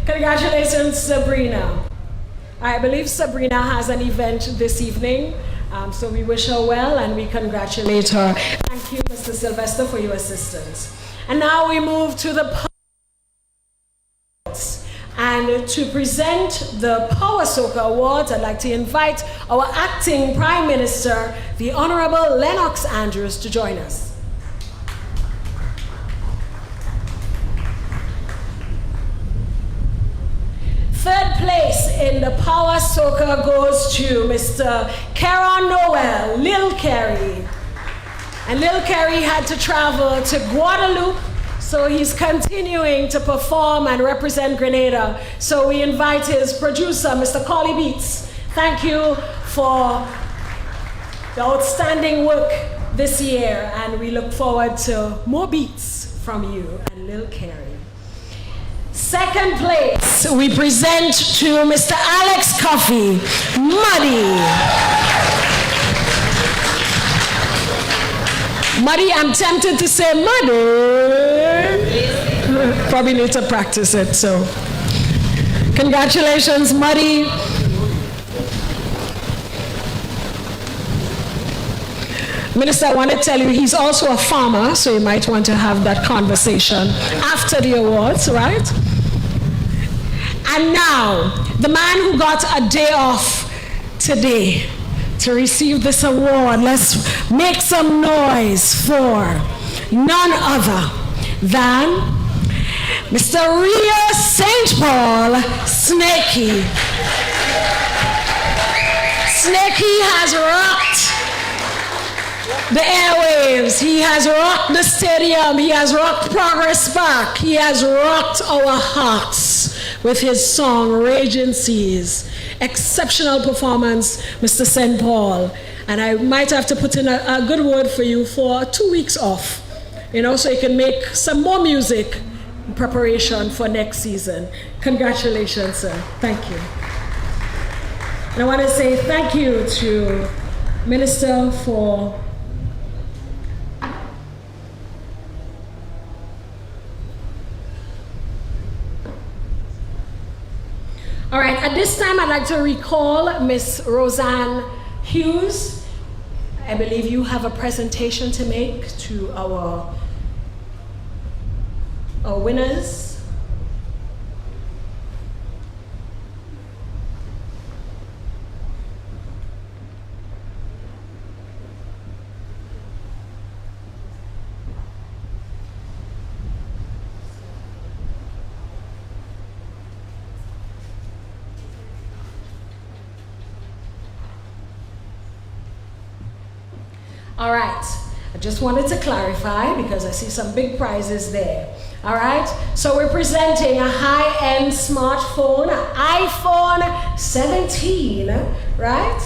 Congratulations, Sabrina. I believe Sabrina has an event this evening, so we wish her well and we congratulate her. Thank you, Mr. Sylvester, for your assistance. And now we move to the awards. And to present the Power Soca Awards, I'd like to invite our acting Prime Minister, the Honorable Lennox Andrews, to join us. Third place in the Power Soca goes to Mr. Kara Noel, Lil Kerry. And Lil Kerry had to travel to Guadeloupe, so he's continuing to perform and represent Grenada. So we invite his producer, Mr. Collie Beats. Thank you for the outstanding work this year, and we look forward to more beats from you and Lil Kerry. Second place, we present to Mr. Alex Coffey, Muddy. Muddy, I'm tempted to say Muddy. Probably need to practice it, so. Congratulations, Muddy. Minister, I want to tell you, he's also a farmer, so you might want to have that conversation after the awards, right? And now, the man who got a day off today to receive this award, let's make some noise for none other than Mr. Rio St. Paul Snakey. Snakey has rocked the airwaves, he has rocked the stadium, he has rocked Progress Park, he has rocked our hearts with his song Raging Seas. Exceptional performance, Mr. St. Paul. And I might have to put in a good word for you for 2 weeks off, so you can make some more music in preparation for next season. Congratulations, sir. Thank you. And I want to say thank you to Minister for all right, at this time, I'd like to recall Miss Roseanne Hughes. I believe you have a presentation to make to our winners. All right, I just wanted to clarify because I see some big prizes there. All right, so we're presenting a high-end smartphone, iPhone 17, right?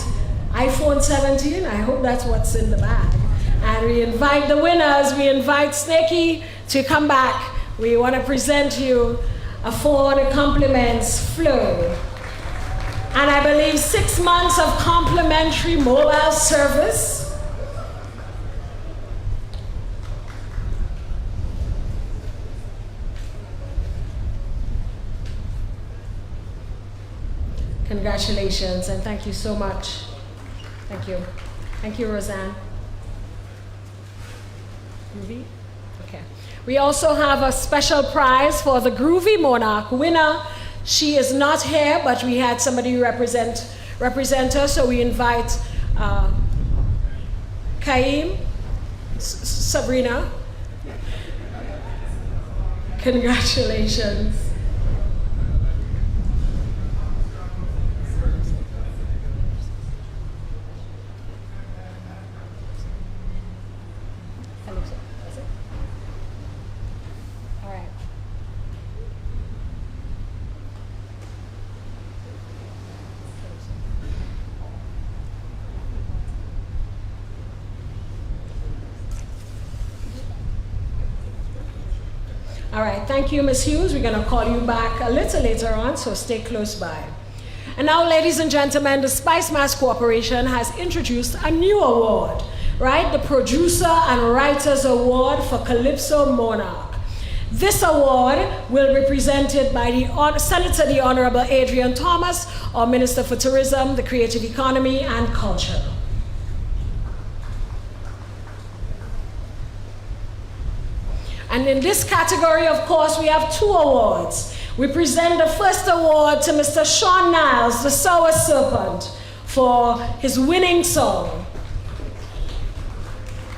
iPhone 17, I hope that's what's in the bag. And we invite the winners, we invite Snakey to come back. We want to present you a phone that complements Flow. And I believe 6 months of complimentary mobile service. Congratulations, and thank you so much. Thank you. Thank you, Roseanne. Groovy? Okay. We also have a special prize for the Groovy Monarch winner. She is not here, but we had somebody represent her, so we invite Kaim, Sabrina. Congratulations. All right, thank you, Ms. Hughes. We're going to call you back a little later on, so stay close by. And now, ladies and gentlemen, the Spicemas Corporation has introduced a new award, right? The Producer and Writers Award for Calypso Monarch. This award will be presented by Senator the Honorable Adrian Thomas, our Minister for Tourism, the Creative Economy, and Culture. And in this category, of course, we have 2 awards. We present the first award to Mr. Sean Niles, the Sour Serpent, for his winning song.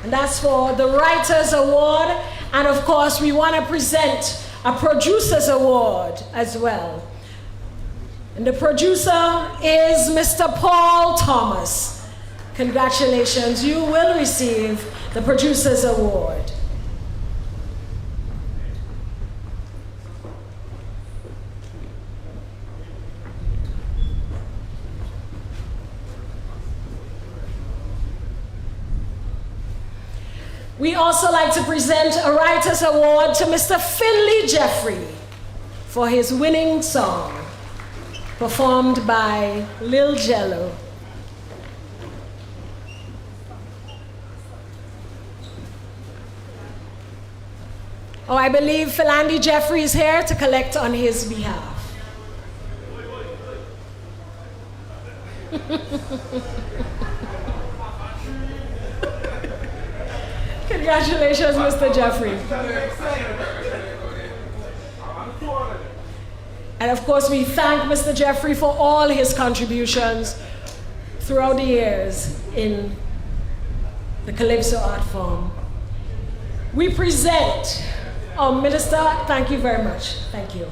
And that's for the Writers Award. And of course, we want to present a Producers Award as well. And the producer is Mr. Paul Thomas. Congratulations, you will receive the Producer's Award. We also like to present a Writer's Award to Mr. Finley Jeffrey for his winning song, performed by Lil Jello. Oh, I believe Philandy Jeffrey is here to collect on his behalf. Congratulations, Mr. Jeffrey. And of course, we thank Mr. Jeffrey for all his contributions throughout the years in the Calypso art form. We present, oh, Minister, thank you very much. Thank you.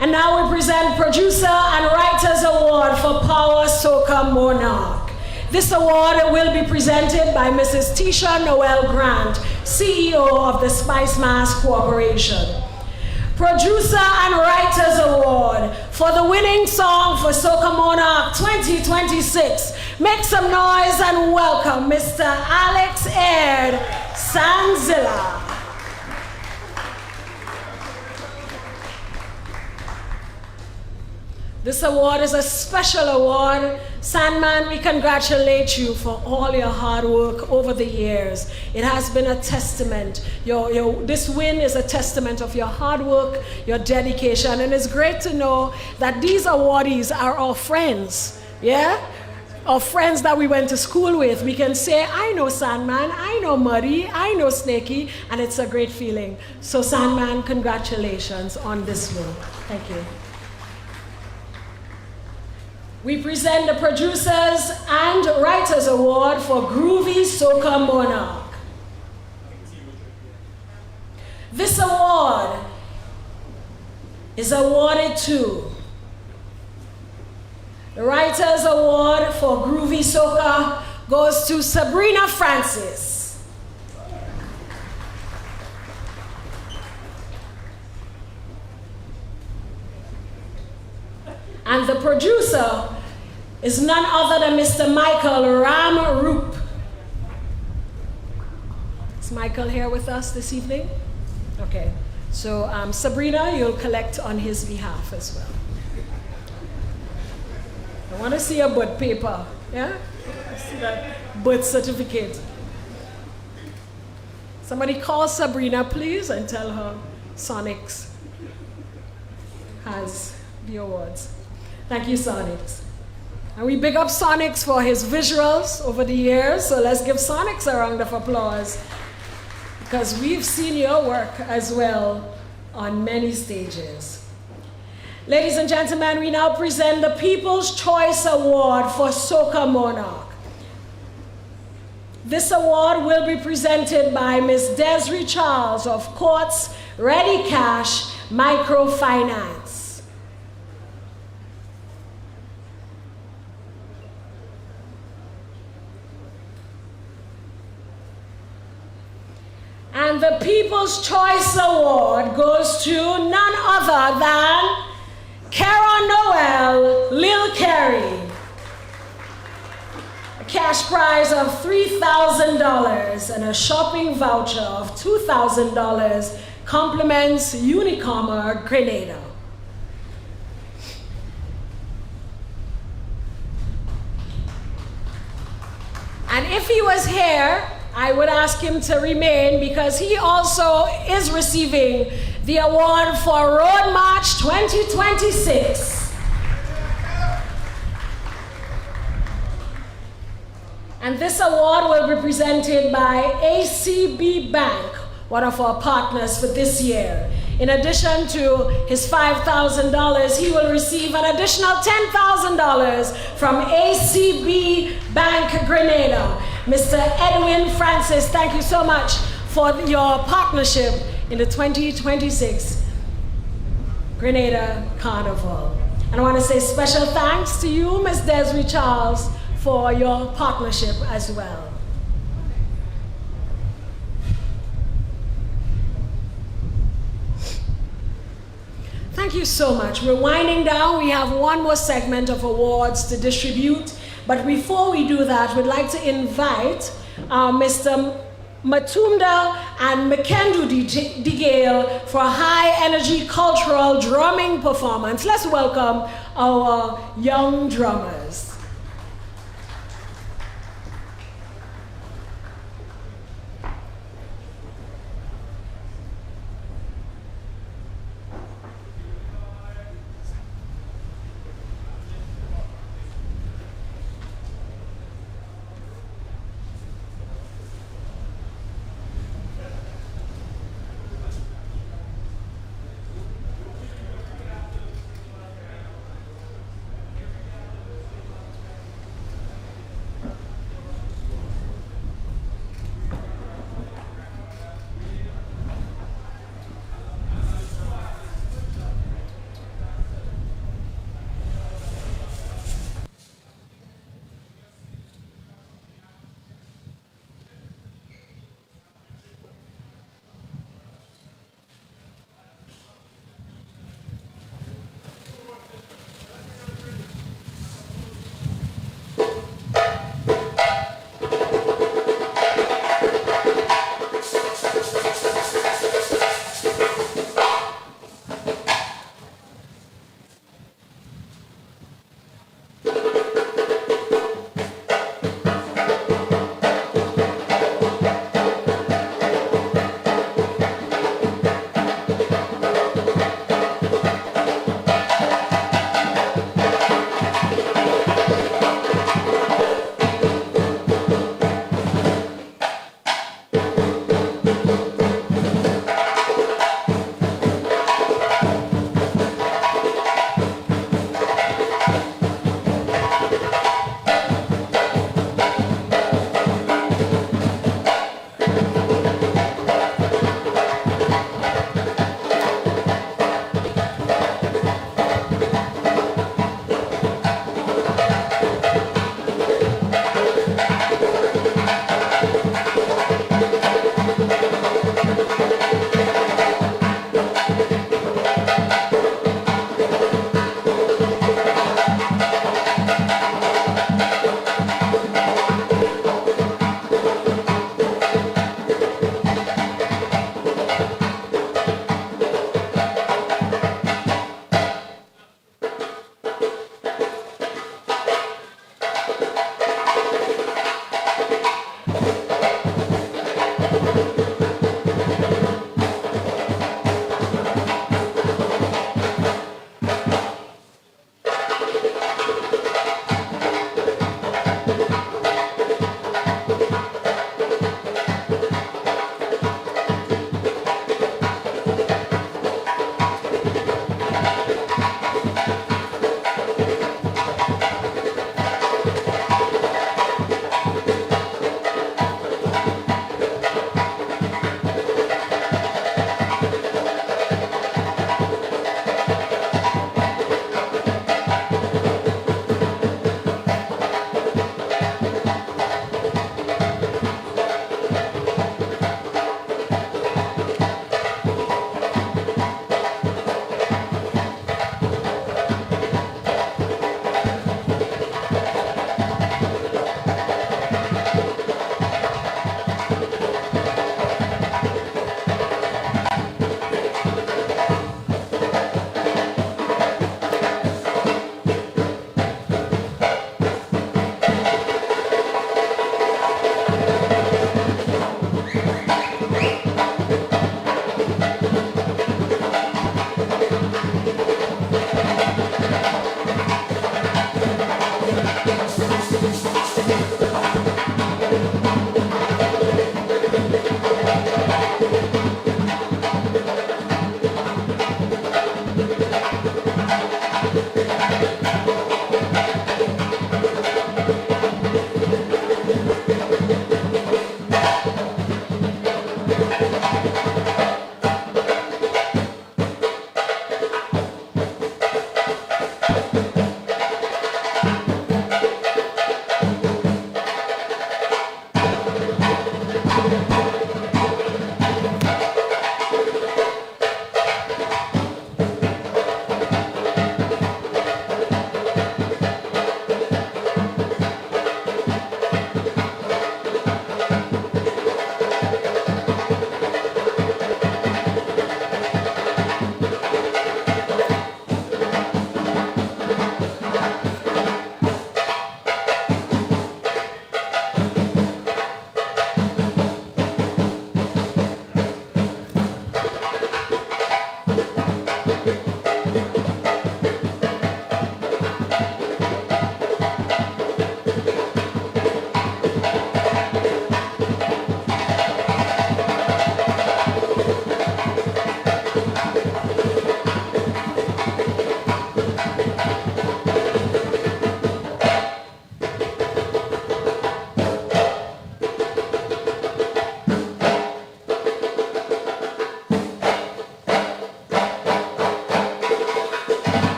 And now we present Producer and Writers Award for Power Soca Monarch. This award will be presented by Mrs. Tisha Noel Grant, CEO of the Spicemas Corporation. Producer and Writers Award for the winning song for Soca Monarch 2026. Make some noise and welcome Mr. Alex Aird Sanzilla. This award is a special award. Sandman, we congratulate you for all your hard work over the years. It has been a testament. This win is a testament of your hard work, your dedication, and it's great to know that these awardees are our friends, yeah? Our friends that we went to school with. We can say, I know Sandman, I know Muddy, I know Snakey, and it's a great feeling. So Sandman, congratulations on this win. Thank you. We present the Producers and Writers Award for Groovy Soca Monarch. This award is awarded to the Writers Award for Groovy Soca goes to Sabrina Francis. And the producer is none other than Mr. Michael Ram-Roop. Is Michael here with us this evening? Okay, so Sabrina, you'll collect on his behalf as well. I want to see a birth paper, yeah? See that birth certificate. Somebody call Sabrina, please, and tell her Sonics has the awards. Thank you, Sonics. And we big up Sonics for his visuals over the years, so let's give Sonics a round of applause, because we've seen your work as well on many stages. Ladies and gentlemen, we now present the People's Choice Award for Soca Monarch. This award will be presented by Ms. Desiree Charles of Courts Ready Cash Microfinance. And the People's Choice Award goes to none other than Cara Noel Lil Carey. A cash prize of $3,000 and a shopping voucher of $2,000 compliments Unicommer Grenada. And if he was here, I would ask him to remain, because he also is receiving the award for Road March 2026. And this award will be presented by ACB Bank, one of our partners for this year. In addition to his $5,000, he will receive an additional $10,000 from ACB Bank Grenada. Mr. Edwin Francis, thank you so much for your partnership in the 2026 Grenada Carnival. And I want to say special thanks to you, Ms. Desiree Charles, for your partnership as well. Thank you so much. We're winding down. We have one more segment of awards to distribute. But before we do that, we'd like to invite Mr. Matumda and Makendu Digale for a high-energy cultural drumming performance. Let's welcome our young drummers.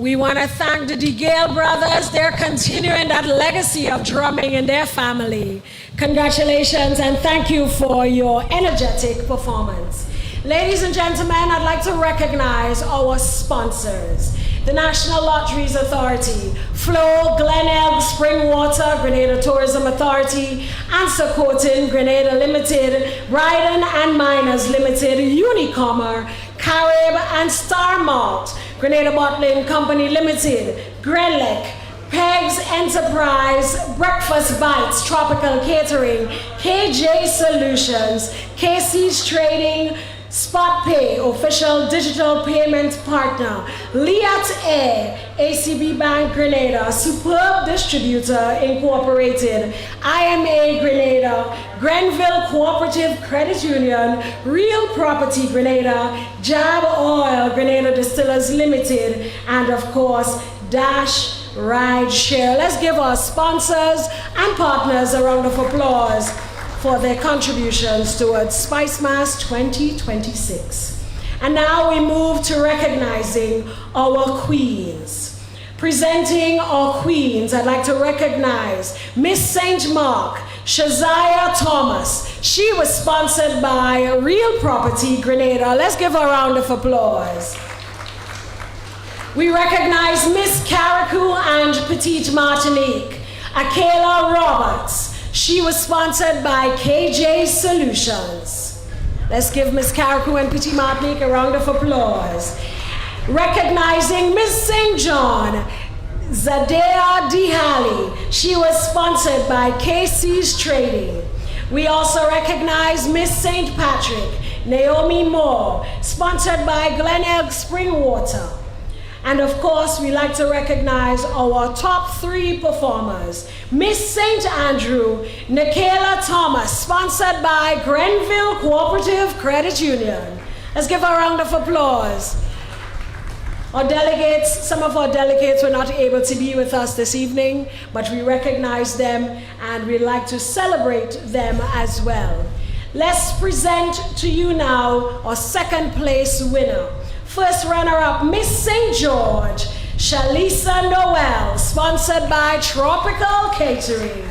We want to thank the DeGale brothers. They're continuing that legacy of drumming in their family. Congratulations and thank you for your energetic performance. Ladies and gentlemen, I'd like to recognize our sponsors. The National Lotteries Authority, Flo, Glenelg, Springwater, Grenada Tourism Authority, Answer Coating, Grenada Limited, Bryden and Miners Limited, Unicomer, Carib and Star Malt, Grenada Bottling Company Limited, Grenlec, Pegs Enterprise, Breakfast Bites, Tropical Catering, KJ Solutions, Casey's Trading, Spot Pay, official digital payment partner, Liat Air, ACB Bank Grenada, Superb Distributor Incorporated, IMA Grenada, Grenville Cooperative Credit Union, Real Property Grenada, Jab Oil Grenada Distillers Limited, and of course, Dash Ride Share. Let's give our sponsors and partners a round of applause for their contributions towards Spicemas 2026. And now we move to recognizing our queens. Presenting our queens, I'd like to recognize Miss St. Mark, Shazia Thomas. She was sponsored by Real Property Grenada. Let's give her a round of applause. We recognize Miss Carriacou and Petite Martinique, Akela Roberts. She was sponsored by KJ Solutions. Let's give Miss Carriacou and Petite Martinique a round of applause. Recognizing Miss St. John, Zadea Dihali. She was sponsored by KC's Trading. We also recognize Miss St. Patrick, Naomi Moore, sponsored by Glenelg Springwater. And of course, we like to recognize our top 3 performers. Miss St. Andrew, Nikayla Thomas, sponsored by Grenville Cooperative Credit Union. Let's give her a round of applause. Our delegates, some of our delegates were not able to be with us this evening, but we recognize them and we'd like to celebrate them as well. Let's present to you now our second place winner. First runner-up, Miss St. George, Shalisa Noel, sponsored by Tropical Catering.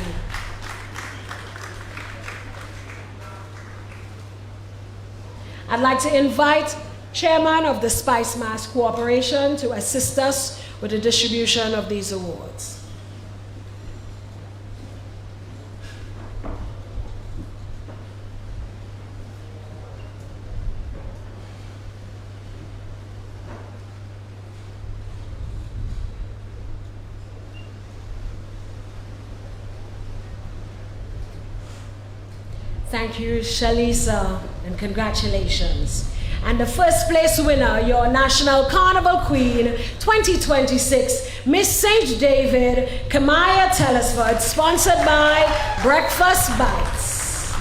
I'd like to invite Chairman of the Spicemas Corporation to assist us with the distribution of these awards. Thank you, Shalisa, and congratulations. And the first place winner, your National Carnival Queen 2026, Miss St. David, Kamaya Telesford, sponsored by Breakfast Bites.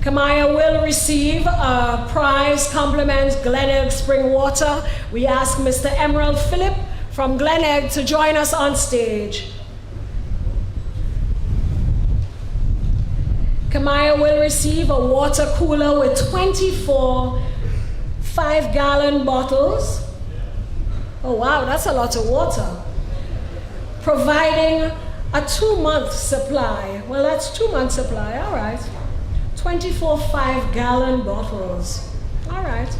Kamaya will receive a prize compliment, Glenelg Spring Water. We ask Mr. Emerald Phillip from Glenelg to join us on stage. Kamaya will receive a water cooler with 24 5-gallon bottles. Oh wow, that's a lot of water. Providing a 2-month supply. Well, that's 2 months supply, all right. 24 5-gallon bottles, all right.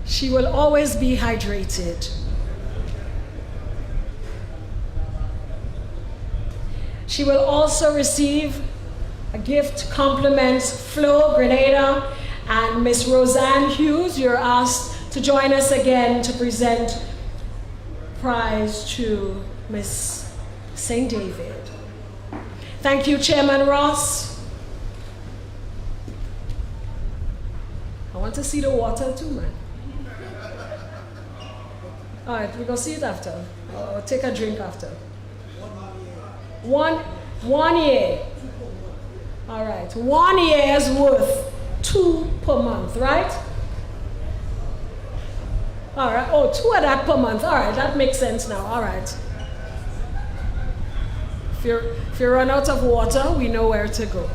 She will always be hydrated. She will also receive a gift compliments Flo Grenada and Miss Roseanne Hughes. You're asked to join us again to present prize to Miss St. David. Thank you, Chairman Ross. I want to see the water too, man. All right, we're gonna see it after. Or take a drink after. One year. All right, 1 year's worth, 2 per month, right? All right, oh, 2 of that per month. All right, that makes sense now, all right. If you run out of water, we know where to go.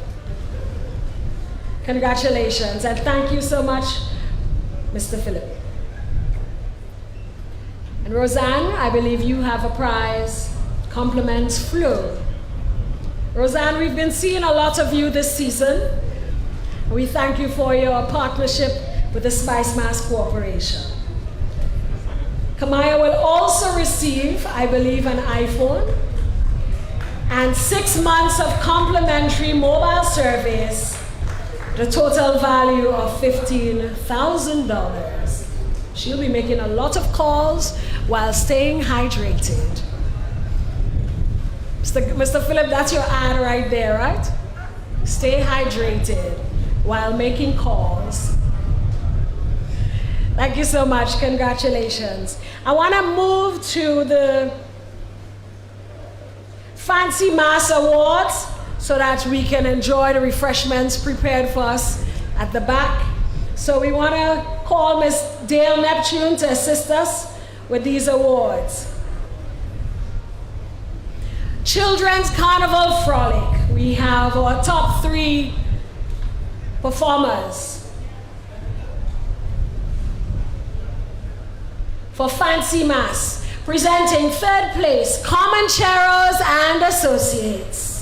Congratulations, and thank you so much, Mr. Philip. And Roseanne, I believe you have a prize. Compliments flow. Roseanne, we've been seeing a lot of you this season. We thank you for your partnership with the Spicemas Corporation. Kamaya will also receive, I believe, an iPhone and 6 months of complimentary mobile service, the total value of $15,000. She'll be making a lot of calls while staying hydrated. Mr. Philip, that's your ad right there, right? Stay hydrated while making calls. Thank you so much. Congratulations. I want to move to the Fancy Mass Awards so that we can enjoy the refreshments prepared for us at the back. So we want to call Miss Dale Neptune to assist us with these awards. Children's Carnival Frolic. We have our top 3 performers. For Fancy Mass, presenting 3rd place, Comancheros and Associates.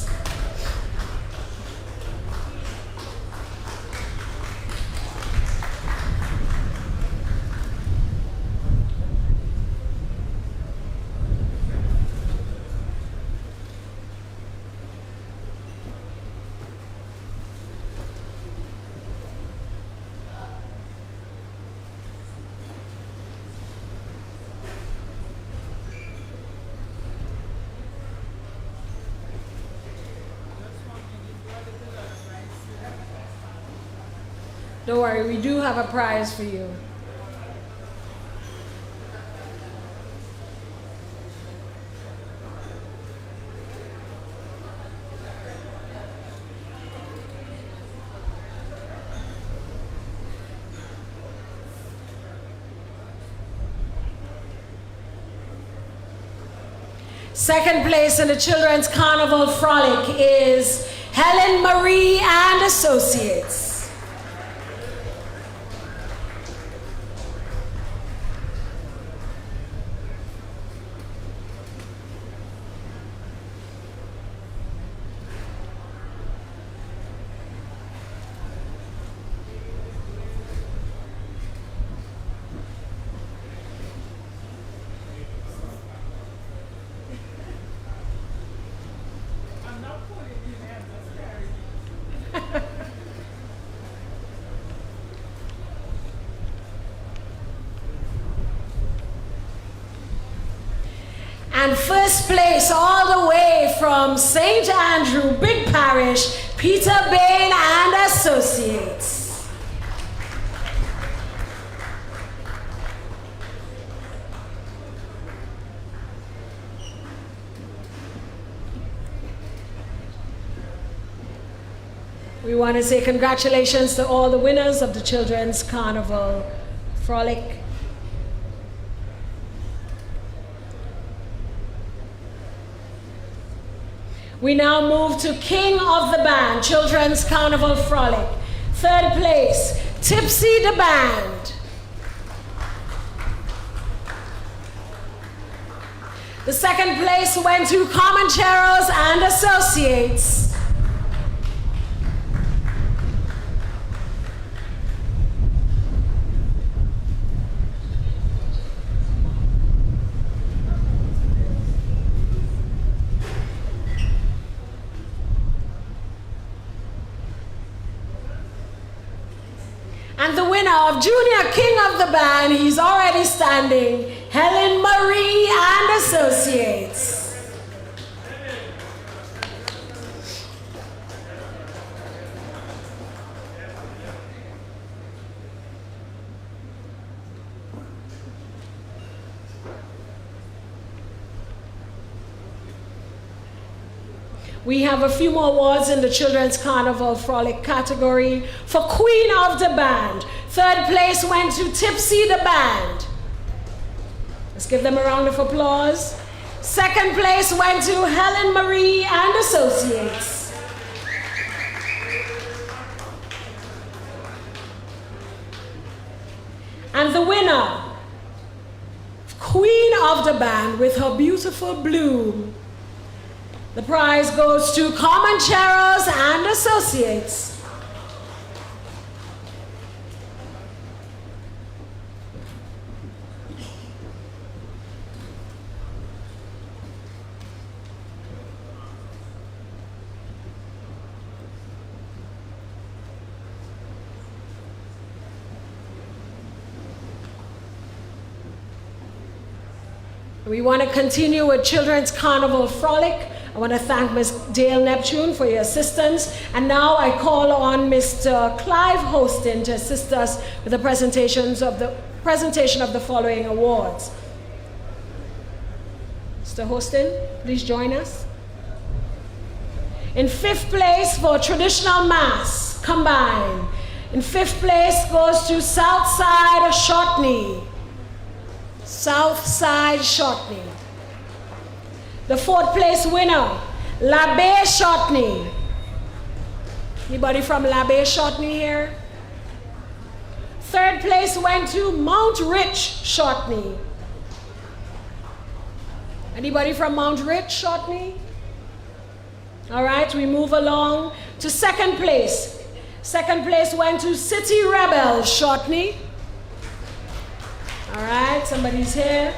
Don't worry, we do have a prize for you. Second place in the Children's Carnival Frolic is Helen Marie and Associates. And first place all the way from St. Andrew, Big Parish, Peter Bain and Associates. We want to say congratulations to all the winners of the Children's Carnival Frolic. We now move to King of the Band, Children's Carnival Frolic. 3rd place, Tipsy the Band. The 2nd place went to Comancheros and Associates. And the winner of Junior King of the Band, he's already standing, Helen Marie and Associates. We have a few more awards in the Children's Carnival Frolic category. For Queen of the Band, 3rd place went to Tipsy the Band. Let's give them a round of applause. 2nd place went to Helen Marie and Associates. And the winner, Queen of the Band with her beautiful bloom. The prize goes to Comancheros and Associates. We want to continue with Children's Carnival Frolic. I want to thank Ms. Dale Neptune for your assistance. And now I call on Mr. Clive Hostin to assist us with the presentation of the following awards. Mr. Hostin, please join us. In 5th place for Traditional Mass Combined. In 5th place goes to Southside Shortney. Southside Shortney. The 4th place winner, La Baie Shortney. Anybody from La Baie Shortney here? 3rd place went to Mount Rich Shortney. Anybody from Mount Rich Shortney? All right, we move along to 2nd place. 2nd place went to City Rebel Shortney. All right, somebody's here.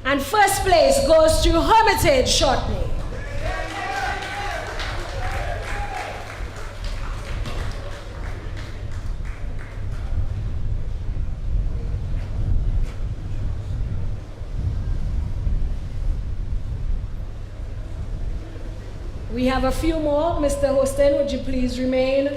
And 1st place goes to Hermitage Shortney. We have a few more. Mr. Hostin, would you please remain?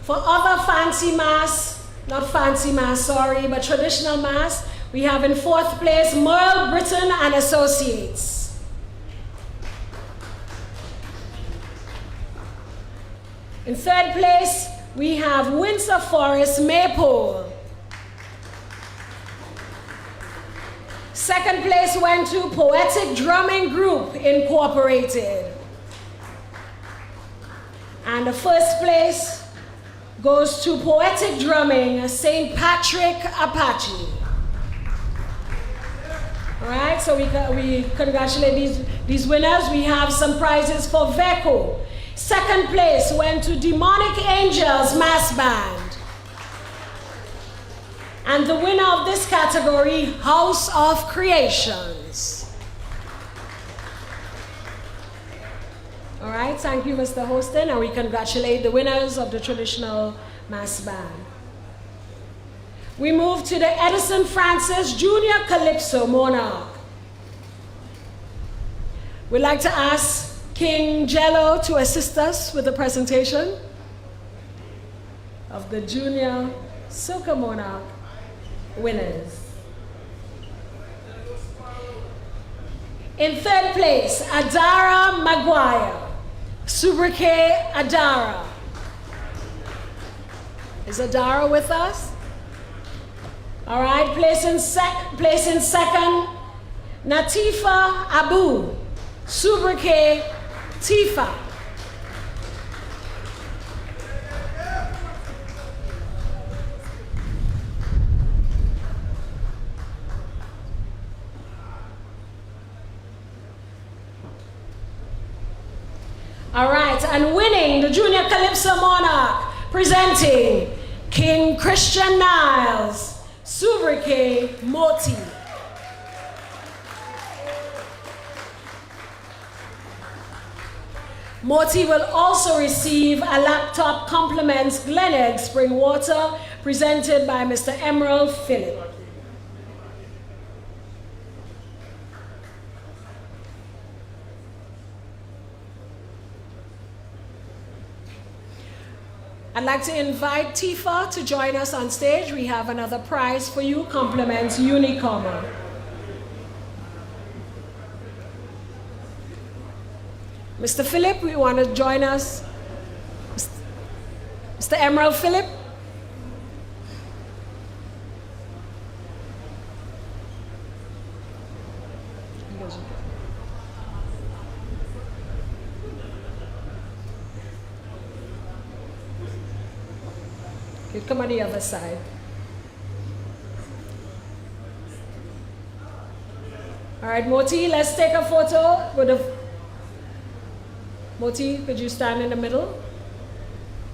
For other fancy mass, not fancy mass, sorry, but traditional mass, we have in 4th place Merle Britton and Associates. In 3rd place, we have Windsor Forest Maypole. 2nd place went to Poetic Drumming Group Incorporated. And the 1st place goes to Poetic Drumming St. Patrick Apache. All right, so we congratulate these winners. We have some prizes for VECO. 2nd place went to Demonic Angels Mass Band. And the winner of this category, House of Creations. All right, thank you, Mr. Hostin, and we congratulate the winners of the traditional mass band. We move to the Edison Francis Junior Calypso Monarch. We'd like to ask King Jello to assist us with the presentation of the Junior Soca Monarch winners. In 3rd place, Adara Maguire, Subrike Adara. Is Adara with us? All right, place in 2nd, Natifa Abu, Subrike Tifa. All right, and winning the Junior Calypso Monarch, presenting King Christian Niles, Subrike Moti. Moti will also receive a laptop compliments Glenegg Spring Water, presented by Mr. Emerald Phillip. I'd like to invite Tifa to join us on stage. We have another prize for you, compliments Unicomma. Mr. Phillip, we want to join us. Mr. Emerald Phillip. You come on the other side. All right, Moti, let's take a photo with the... Moti, could you stand in the middle?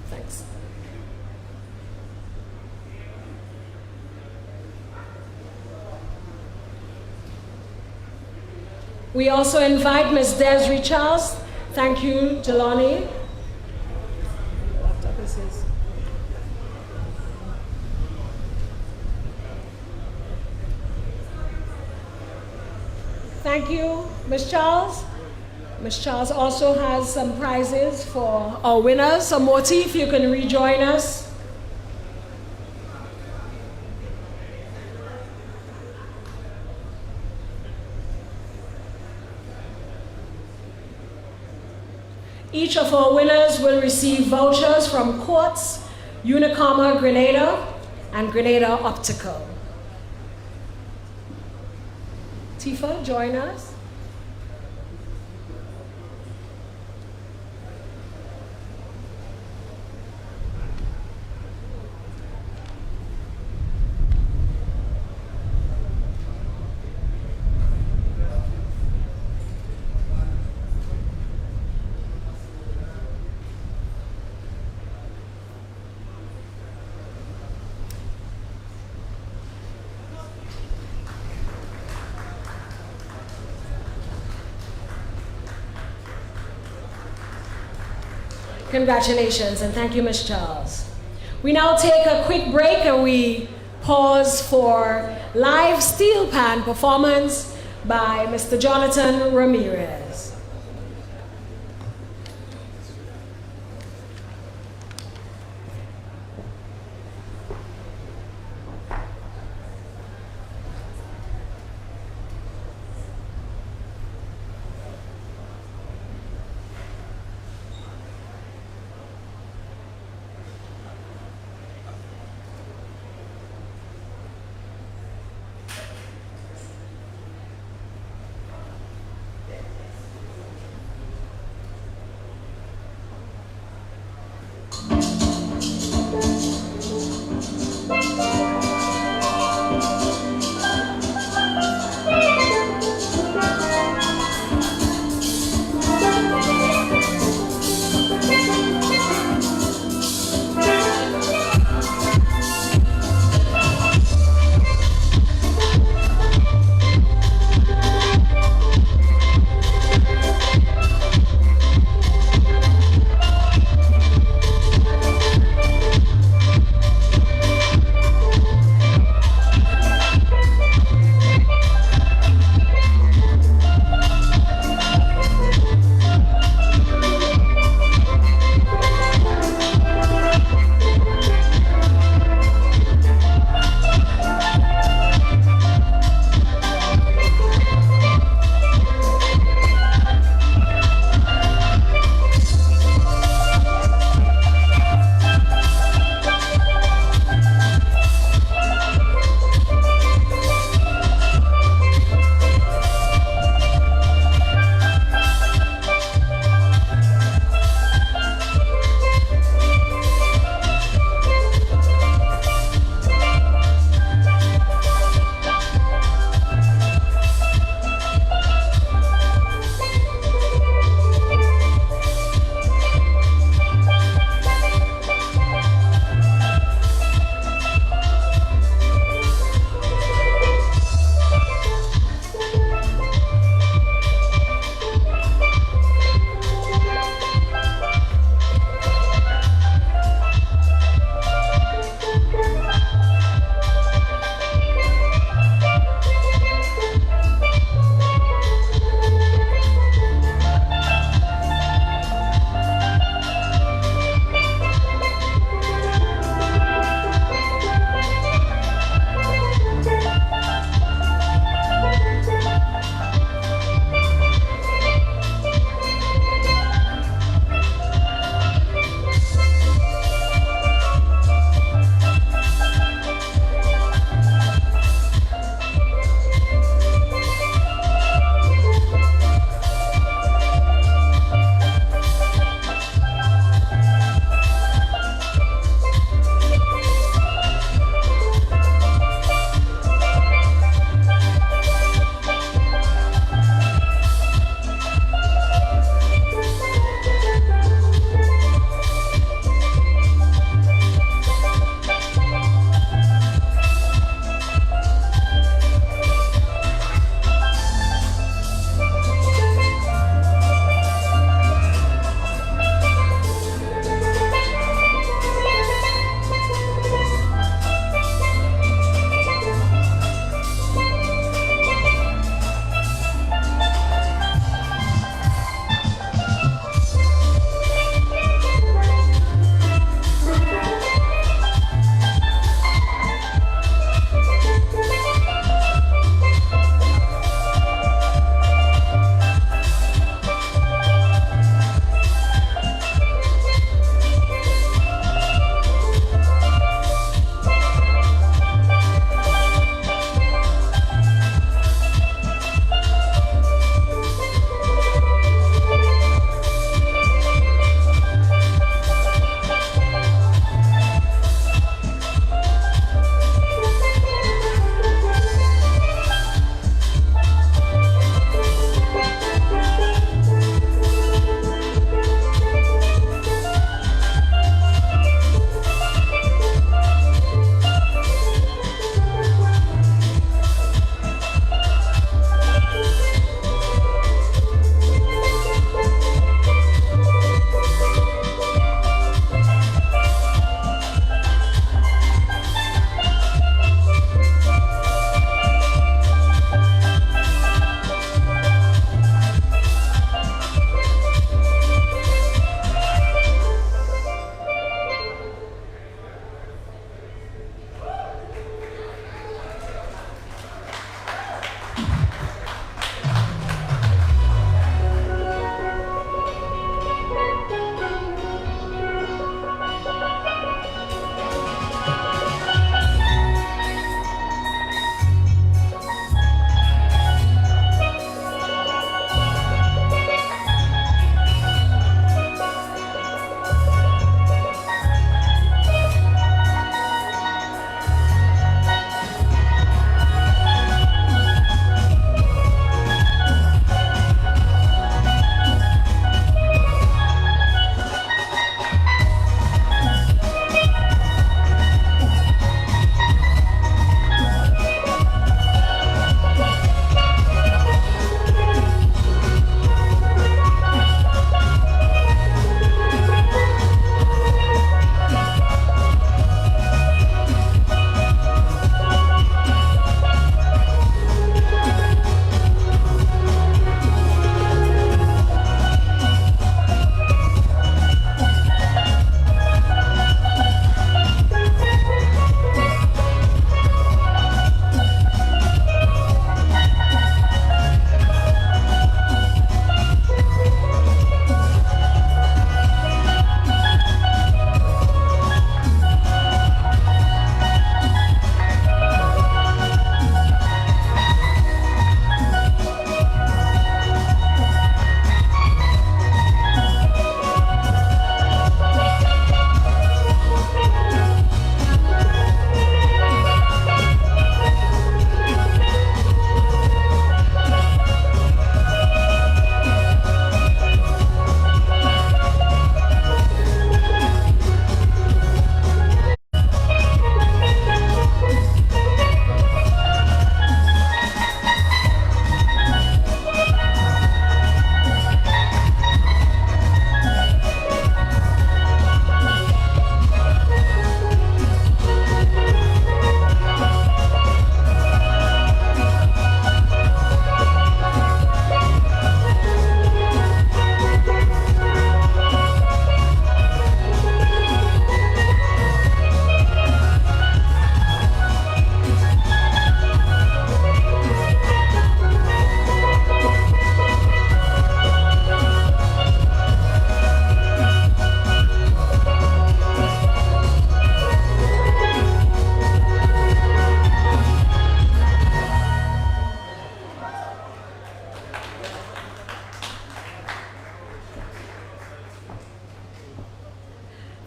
Thanks. We also invite Ms. Desiree Charles. Thank you, Jelani. Thank you, Ms. Charles. Ms. Charles also has some prizes for our winners. So Moti, if you can rejoin us. Each of our winners will receive vouchers from Quartz, Unicoma Grenada, and Grenada Optical. Tifa, join us. Congratulations, and thank you, Ms. Charles. We now take a quick break and we pause for live steel pan performance by Mr. Jonathan Ramirez.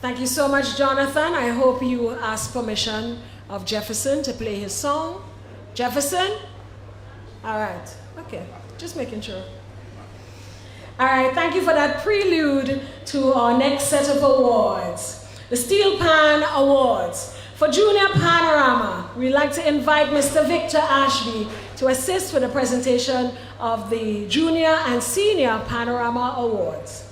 Thank you so much, Jonathan. I hope you ask permission of Jefferson to play his song. Jefferson? All right. Okay. Just making sure. All right. Thank you for that prelude to our next set of awards. The Steel Pan Awards. For Junior Panorama, we'd like to invite Mr. Victor Ashby to assist with the presentation of the Junior and Senior Panorama Awards.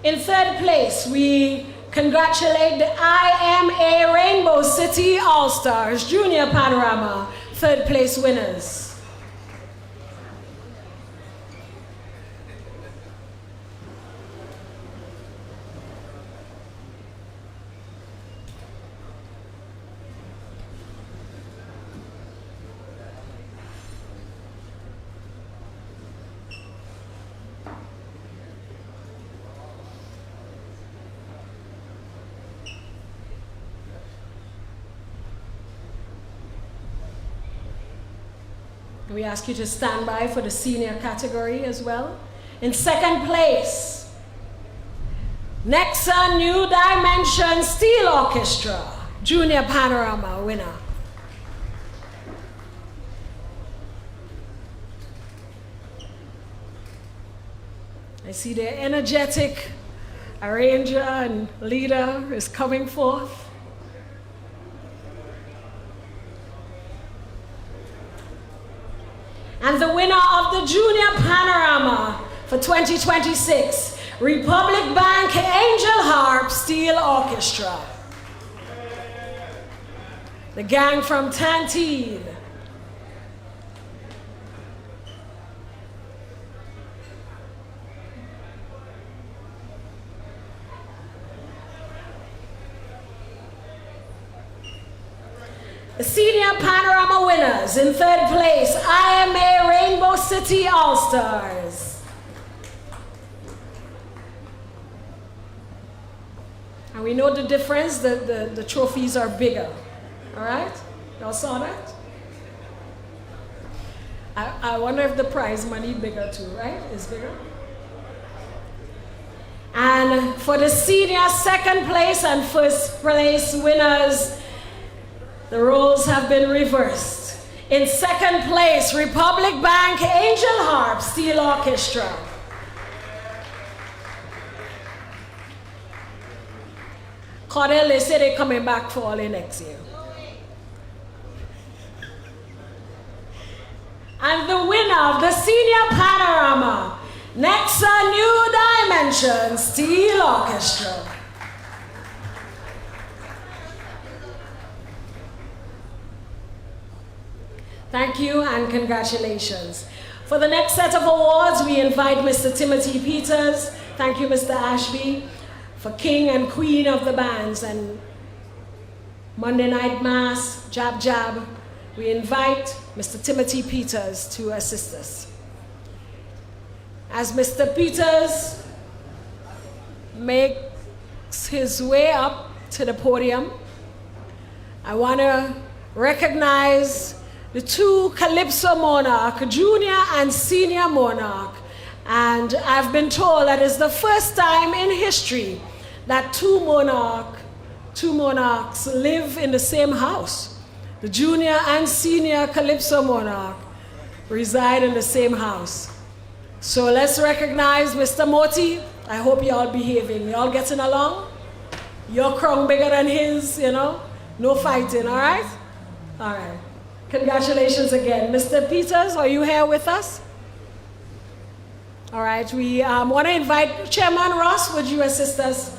In third place, we congratulate the IMA Rainbow City All-Stars Junior Panorama third place winners. We ask you to stand by for the senior category as well. In second place, Nexa New Dimension Steel Orchestra, Junior Panorama winner. I see the energetic arranger and leader is coming forth. And the winner of the Junior Panorama for 2026, Republic Bank Angel Harp Steel Orchestra. The gang from Tantine. The Senior Panorama winners in third place, IMA Rainbow City All-Stars. And we know the difference, the trophies are bigger. All right? Y'all saw that? I wonder if the prize money bigger too, right? Is bigger? And for the senior second place and first place winners, the roles have been reversed. In second place, Republic Bank Angel Harp Steel Orchestra. Cordell, they say they're coming back for all next year. And the winner of the Senior Panorama, Nexa New Dimension Steel Orchestra. Thank you and congratulations. For the next set of awards, we invite Mr. Timothy Peters. Thank you, Mr. Ashby, for King and Queen of the Bands and Monday Night Mass, Jab Jab. We invite Mr. Timothy Peters to assist us. As Mr. Peters makes his way up to the podium, I want to recognize the two Calypso Monarch, Junior and Senior Monarch. And I've been told that it's the first time in history that two monarchs live in the same house. The Junior and Senior Calypso Monarch reside in the same house. So let's recognize Mr. Moti. I hope y'all behaving. Y'all getting along? Your crown bigger than his, you know? No fighting, all right? All right. Congratulations again. Mr. Peters, are you here with us? All right, we want to invite Chairman Ross, would you assist us?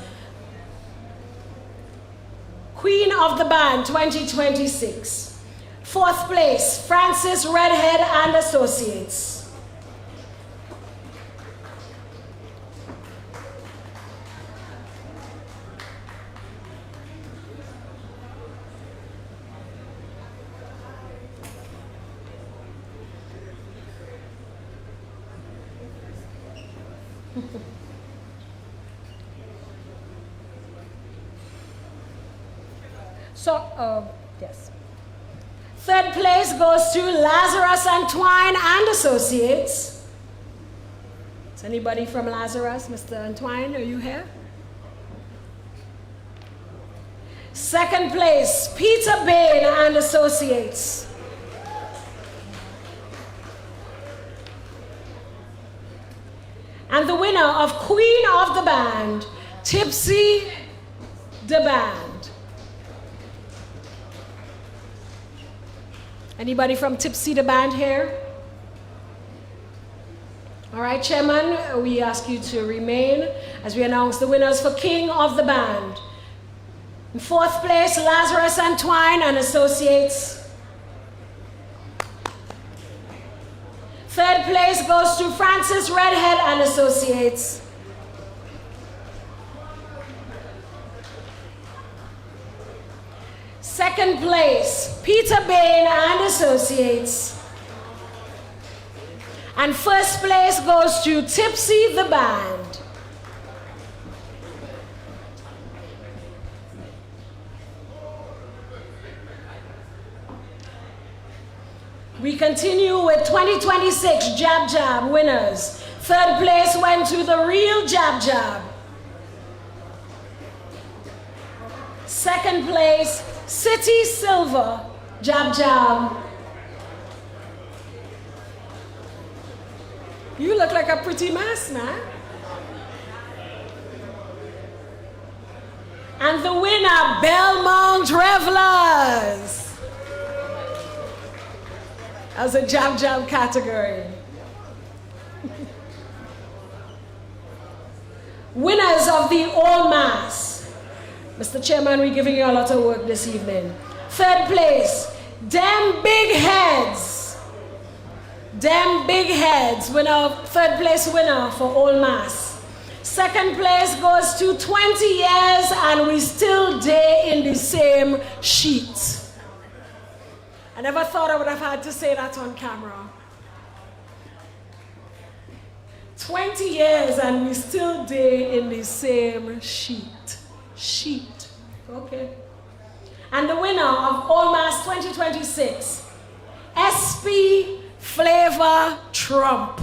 Queen of the Band 2026. Fourth place, Francis Redhead and Associates. So, yes. Third place goes to Lazarus and Twine and Associates. Is anybody from Lazarus? Mr. Antwine, are you here? Second place, Peter Bain and Associates. And the winner of Queen of the Band, Tipsy the Band. Anybody from Tipsy the Band here? All right, Chairman, we ask you to remain as we announce the winners for King of the Band. In fourth place, Lazarus and Twine and Associates. Third place goes to Francis Redhead and Associates. Second place, Peter Bain and Associates. And first place goes to Tipsy the Band. We continue with 2026 Jab Jab winners. Third place went to the Real Jab Jab. Second place, City Silver Jab Jab. You look like a pretty mess, man. And the winner, Belmont Revelers. As a Jab Jab category. Winners of the All Mass. Mr. Chairman, we're giving you a lot of work this evening. Third place, Dem Big Heads. Dem Big Heads, winner, third place winner for All Mass. Second place goes to 20 years and we still day in the same sheet. I never thought I would have had to say that on camera. 20 years and we still day in the same sheet. Sheet. Okay. And the winner of All Mass 2026, SP Flavor Trump.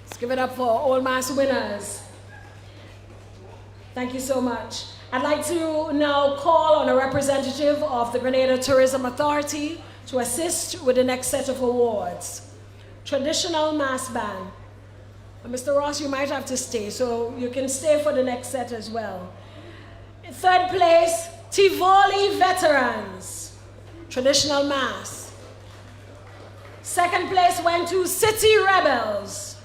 Let's give it up for All Mass winners. Thank you so much. I'd like to now call on a representative of the Grenada Tourism Authority to assist with the next set of awards. Traditional Mass Band. Mr. Ross, you might have to stay, so you can stay for the next set as well. In third place, Tivoli Veterans, Traditional Mass. Second place went to City Rebels.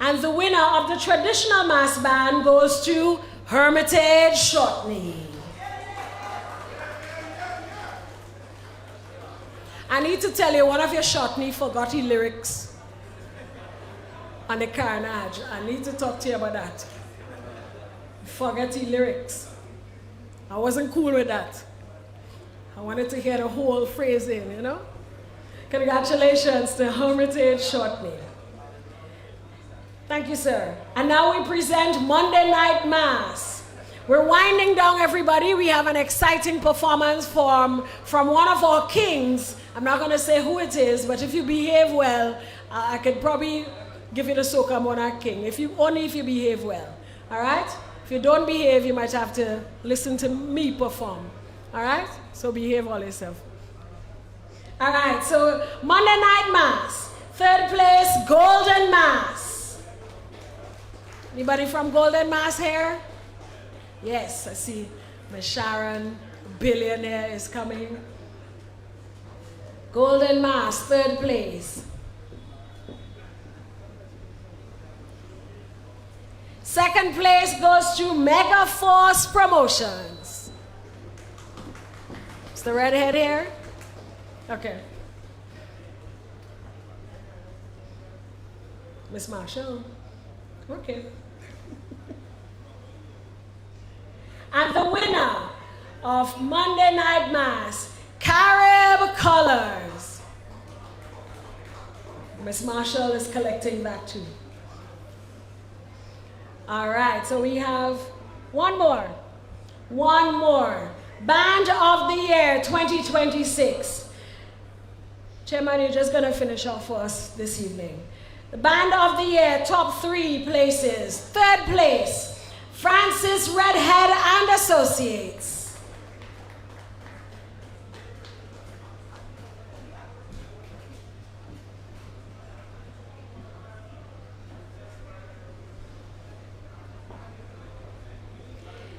And the winner of the Traditional Mass Band goes to Hermitage Shortney. I need to tell you, one of your Shortney forgot his lyrics on the Carnage. I need to talk to you about that. Forget his lyrics. I wasn't cool with that. I wanted to hear the whole phrasing, you know? Congratulations to Hermitage Shortney. Thank you, sir. And now we present Monday Night Mass. We're winding down, everybody. We have an exciting performance from one of our kings. I'm not going to say who it is, but if you behave well, I could probably give you the Soca Monarch King, only if you behave well. All right? If you don't behave, you might have to listen to me perform. All right? So behave all yourself. All right, so Monday Night Mass. Third place, Golden Mass. Anybody from Golden Mass here? Yes, I see Miss Sharon, billionaire, is coming. Golden Mass, third place. Second place goes to Mega Force Promotions. Is the redhead here? Okay. Miss Marshall. Okay. And the winner of Monday Night Mass, Carib Colors. Miss Marshall is collecting that too. All right, so we have One more. One more. Band of the Year 2026. Chairman, you're just going to finish off for us this evening. The Band of the Year, top 3 places. Third place, Francis Redhead and Associates.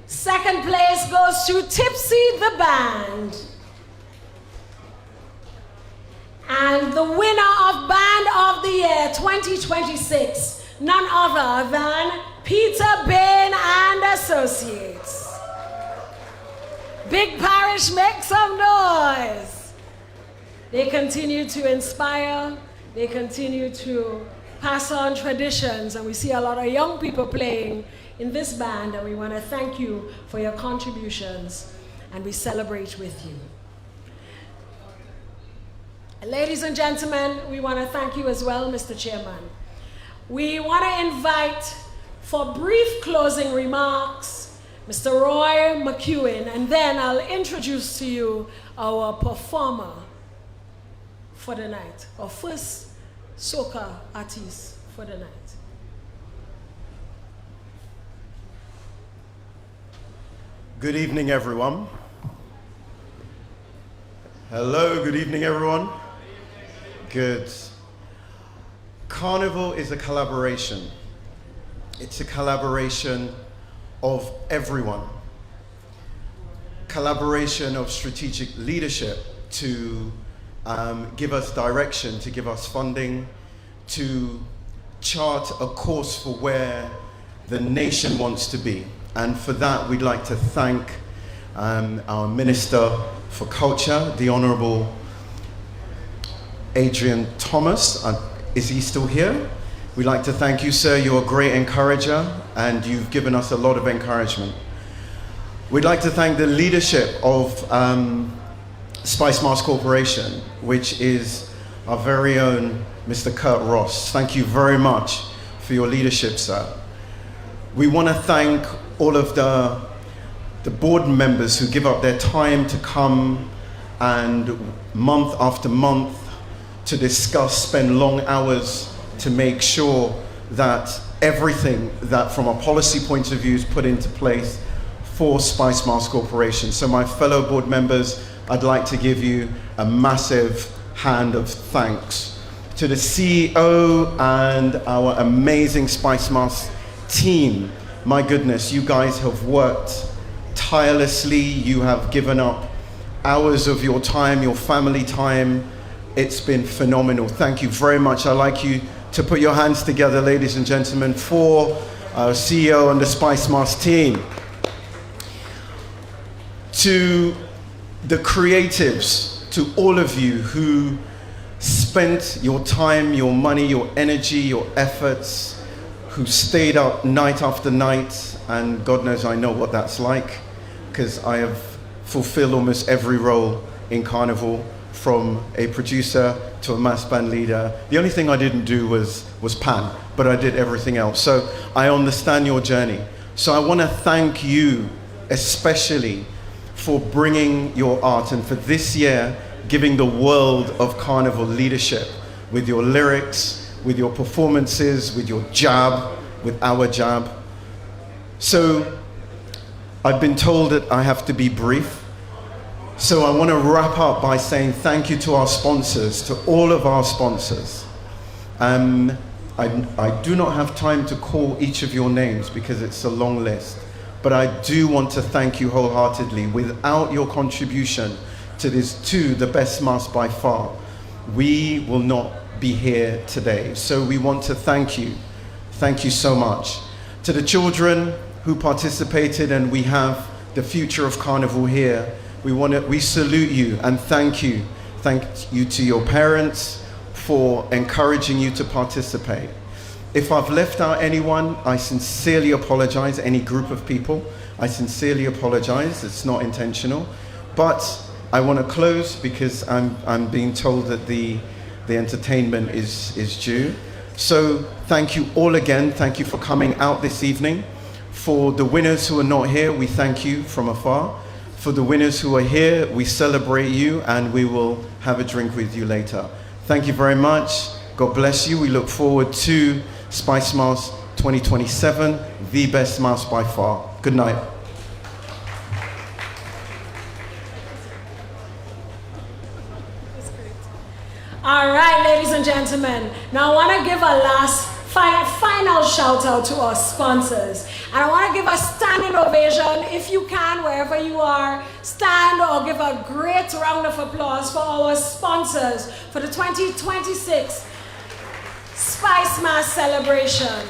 Second place goes to Tipsy the Band. And the winner of Band of the Year 2026, none other than Peter Bain and Associates. Big Parish, make some noise. They continue to inspire, they continue to pass on traditions, and we see a lot of young people playing in this band, and we want to thank you for your contributions, and we celebrate with you. Ladies and gentlemen, we want to thank you as well, Mr. Chairman. We want to invite, for brief closing remarks, Mr. Roy McEwen, and then I'll introduce to you our performer for the night, our first soca artist for the night. Good evening, everyone. Hello, good evening, everyone. Good. Carnival is a collaboration. It's a collaboration of everyone. Collaboration of strategic leadership to give us direction, to give us funding, to chart a course for where the nation wants to be. And for that, we'd like to thank our Minister for Culture, the Honourable Adrian Thomas. Is he still here? We'd like to thank you, sir. You're a great encourager, and you've given us a lot of encouragement. We'd like to thank the leadership of Spicemas Corporation, which is our very own Mr. Kurt Ross. Thank you very much for your leadership, sir. We want to thank all of the board members who give up their time to come and month after month to discuss, spend long hours to make sure that everything that from a policy point of view is put into place for Spicemas Corporation. So my fellow board members, I'd like to give you a massive hand of thanks. To the CEO and our amazing Spicemas team, my goodness, you guys have worked tirelessly. You have given up hours of your time, your family time. It's been phenomenal. Thank you very much. I'd like you to put your hands together, ladies and gentlemen, for our CEO and the Spicemas team. To the creatives, to all of you who spent your time, your money, your energy, your efforts, who stayed up night after night, and God knows I know what that's like, because I have fulfilled almost every role in Carnival, from a producer to a mass band leader. The only thing I didn't do was pan, but I did everything else. So I understand your journey. So I want to thank you especially for bringing your art, and for this year giving the world of Carnival leadership with your lyrics, with your performances, with your jab, with our jab. So I've been told that I have to be brief. So I want to wrap up by saying thank you to our sponsors, to all of our sponsors. I do not have time to call each of your names because it's a long list, but I do want to thank you wholeheartedly. Without your contribution to this, to the best mass by far, we will not be here today. So we want to thank you. Thank you so much. To the children who participated, and we have the future of Carnival here, we salute you and thank you. Thank you to your parents for encouraging you to participate. If I've left out anyone, I sincerely apologize. Any group of people, I sincerely apologize. It's not intentional. But I want to close because I'm being told that the entertainment is due. So thank you all again. Thank you for coming out this evening For the winners who are not here, we thank you from afar. For the winners who are here, we celebrate you and we will have a drink with you later. Thank you very much. God bless you. We look forward to Spicemas 2027, the best mouse by far. Good night. All right, ladies and gentlemen. Now I want to give a last final shout out to our sponsors. And I want to give a standing ovation, if you can, wherever you are, stand or give a great round of applause for our sponsors for the 2026 Spicemas celebration.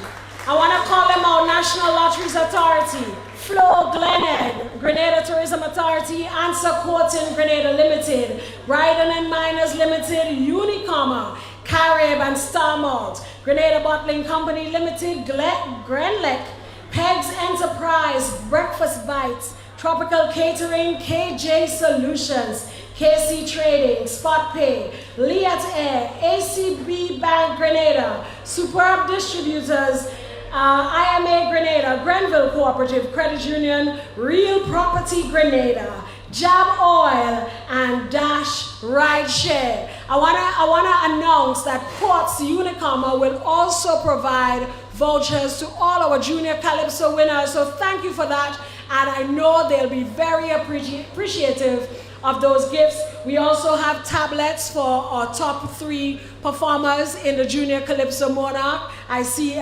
I want to call them out: National Lotteries Authority, Flow Glenhead, Grenada Tourism Authority, Answer Courtin Grenada Limited, Bryden and Miners Limited, Unicoma, Carib and Starmalt, Grenada Bottling Company Limited, Grenlec, Pegs Enterprise, Breakfast Bites, Tropical Catering, KJ Solutions, KC Trading, Spot Pay, Liat Air, ACB Bank Grenada, Superb Distributors, IMA Grenada, Grenville Cooperative Credit Union, Real Property Grenada, Jab Oil, and Dash Ride Share. I wanna announce that Ports Unicoma will also provide vouchers to all our Junior Calypso winners. So thank you for that, and I know they'll be very appreciative of those gifts. We also have tablets for our top 3 performers in the Junior Calypso Monarch. I see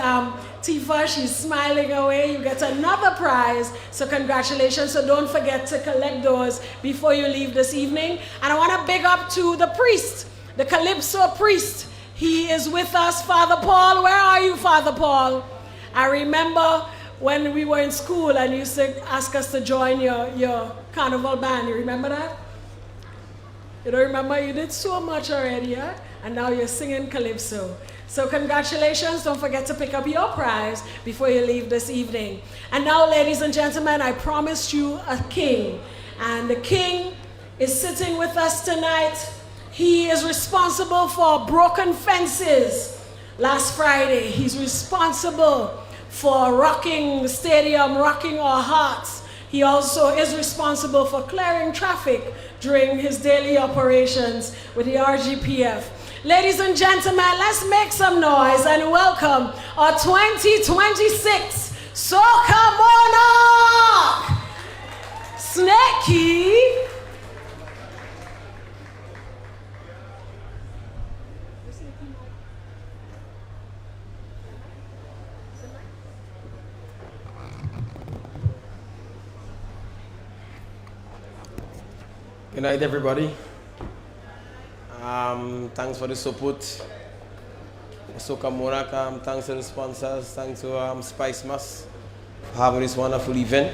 Tifa, she's smiling away. You get another prize, so congratulations. So don't forget to collect those before you leave this evening. And I want to big up to the priest, the Calypso priest. He is with us, Father Paul. Where are you, Father Paul? I remember when we were in school and you used to ask us to join your carnival band. You remember that? You don't remember? You did so much already, huh? And now you're singing Calypso. So congratulations. Don't forget to pick up your prize before you leave this evening. And now, ladies and gentlemen, I promised you a king. And the king is sitting with us tonight. He is responsible for broken fences. Last Friday, he's responsible for rocking the stadium, rocking our hearts. He also is responsible for clearing traffic during his daily operations with the RGPF. Ladies and gentlemen, let's make some noise and welcome our 2026 Soca Monarch, Snakey. Good night, everybody. Thanks for the support. Soca Monarch, thanks to the sponsors, thanks to Spicemas for having this wonderful event.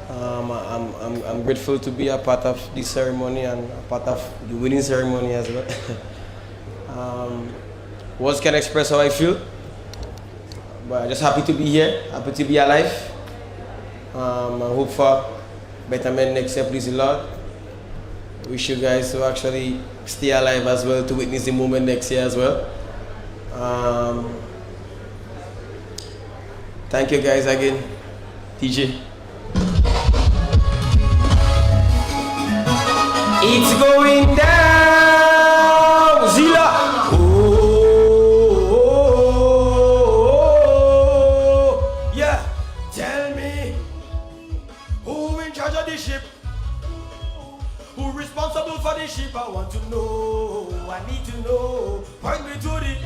I'm grateful to be a part of this ceremony and a part of the winning ceremony as well. Words can express how I feel, but I'm just happy to be here, happy to be alive. I hope for betterment next year, please the Lord. Wish you guys to actually stay alive as well to witness the moment next year as well. Thank you guys again. DJ. It's going down, Zila. Oh, yeah. Tell me who in charge of the ship? Who responsible for the ship? I want to know. I need to know. Point me to the.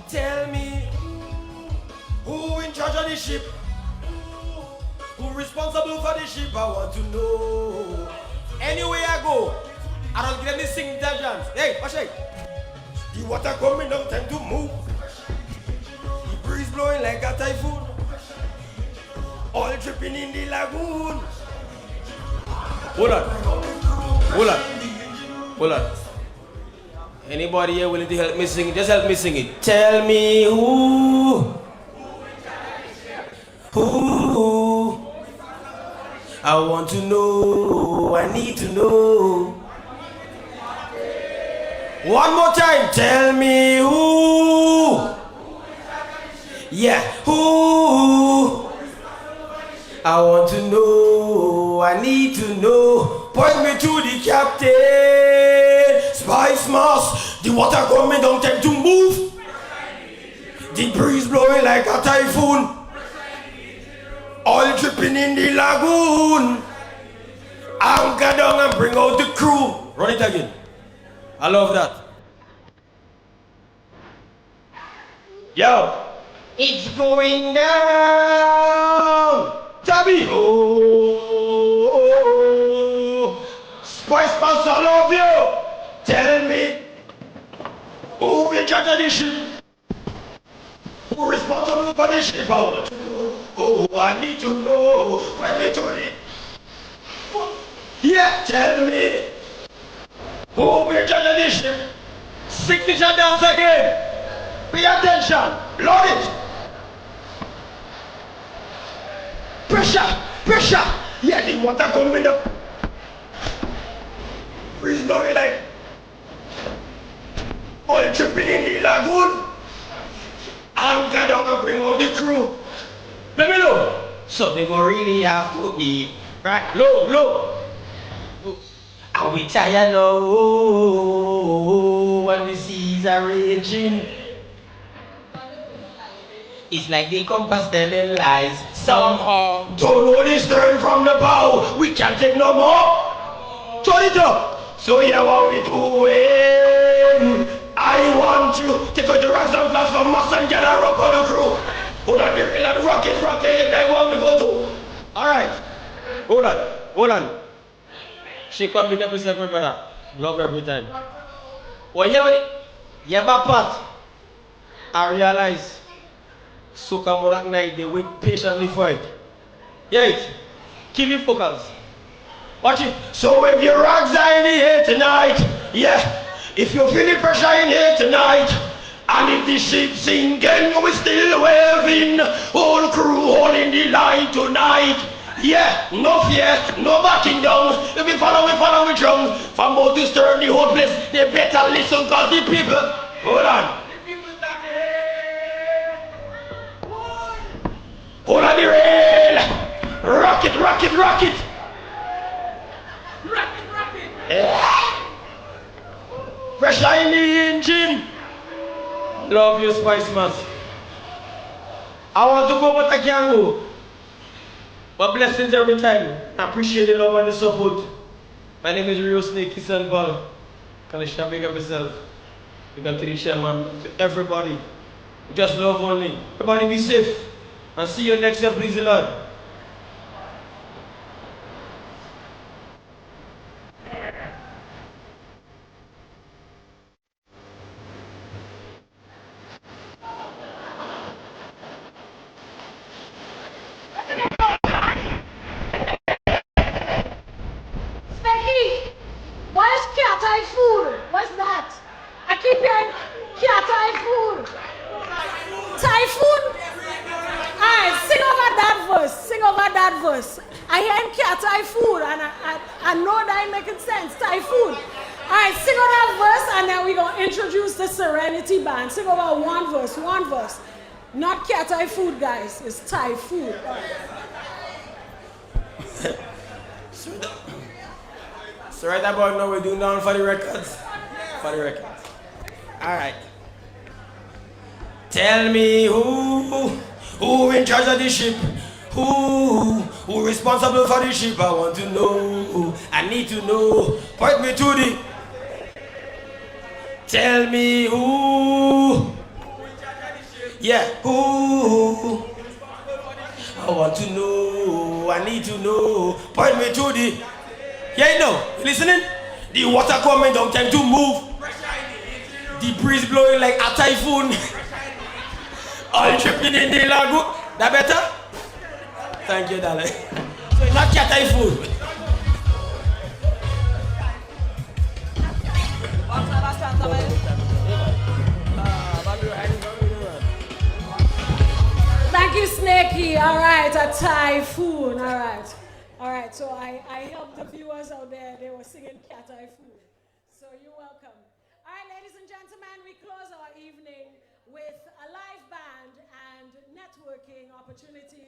Tell me who in charge of the ship? Who responsible for the ship? I want to know. Anywhere I go, I don't get any sing intelligence. Hey, watch it. The water coming out, time to move. The breeze blowing like a typhoon. All dripping in the lagoon. Hold on. Hold on. Hold on. Anybody here willing to help me sing it? Just help me sing it. Tell me who. I want to know. I need to know. One more time. Tell me who. Yeah. Who. I want to know, I need to know. Point me to the captain. Spicemas, the water coming, don't take to move. The breeze blowing like a typhoon. Oil dripping in the lagoon. Anchor down and bring out the crew. Run it again. I love that. Yo, it's going down. Tabby. Oh, Spicemas, I love you. Tell me who in charge of this ship? Who responsible for this ship? Oh, I need to know. When we do it. Yeah, tell me who in charge of this ship? Signature dance again. Pay attention. Load it. Pressure, pressure. Yeah, the water coming up. Breeze blowing like oil dripping in the lagoon. Anchor down and bring out the crew. Let me know. So they go really have to be right. Low. Are we tired now? When the seas are raging. It's like the compass telling lies. Somehow don't know this turn from the bow. We can't take no more. Turn it up. So yeah, what we doing? I want you to go to rocks and flash from us and get a rock on the crew. Hold on, there, let rocket. They want me go to. Alright. Hold on. She come with every second, brother. Love every time. Well, you have a part. I realize. So come on night, they wait patiently for it. Yeah, keep it focused. Watch it. So if your rocks are in here tonight, yeah. If you feel the pressure in here tonight, and if the ship's sinking, we still waving. Whole crew holding the line tonight. Yeah, no fear, no backing down. If we follow, we drown. From both to stern, the whole place, they better listen, cause the people. Hold on. Hold on the rail! Rock it! Yeah. Pressure in the engine! Love you, Spicemas. I want to go, but I can't go. But blessings every time. I appreciate the love and the support. My name is Real Snake St. Paul. Can I share big up yourself? You got to the chairman, to everybody. Just love only. Everybody be safe. And see you next year, please the Lord. Becky, what is cat eye food? What's that? I keep hearing cat eye food. Typhoon? Alright, sing over that verse. I hear cat eye food and I know that ain't making sense. Typhoon. Alright, sing over that verse and then we're going to introduce the Serenity Band. Sing over one verse. Not cat eye food, guys. It's Thai food. So right about now we're doing down for the records. Alright. Tell me who in charge of the ship? Who responsible for the ship? I want to know. I need to know. Point me to the. Tell me who. Yeah, who? I want to know. I need to know. Point me to the. Yeah, you know. You listening? The water coming, don't tend to move. The breeze blowing like a typhoon. All dripping in the lagoon. That better? Thank you, darling. So it's not cat typhoon. Thank you, Snakey. All right, a typhoon. All right. So I helped the viewers out there. They were singing cat typhoon. So you're welcome. All right, ladies and gentlemen, we close our evening with a live band and networking opportunities.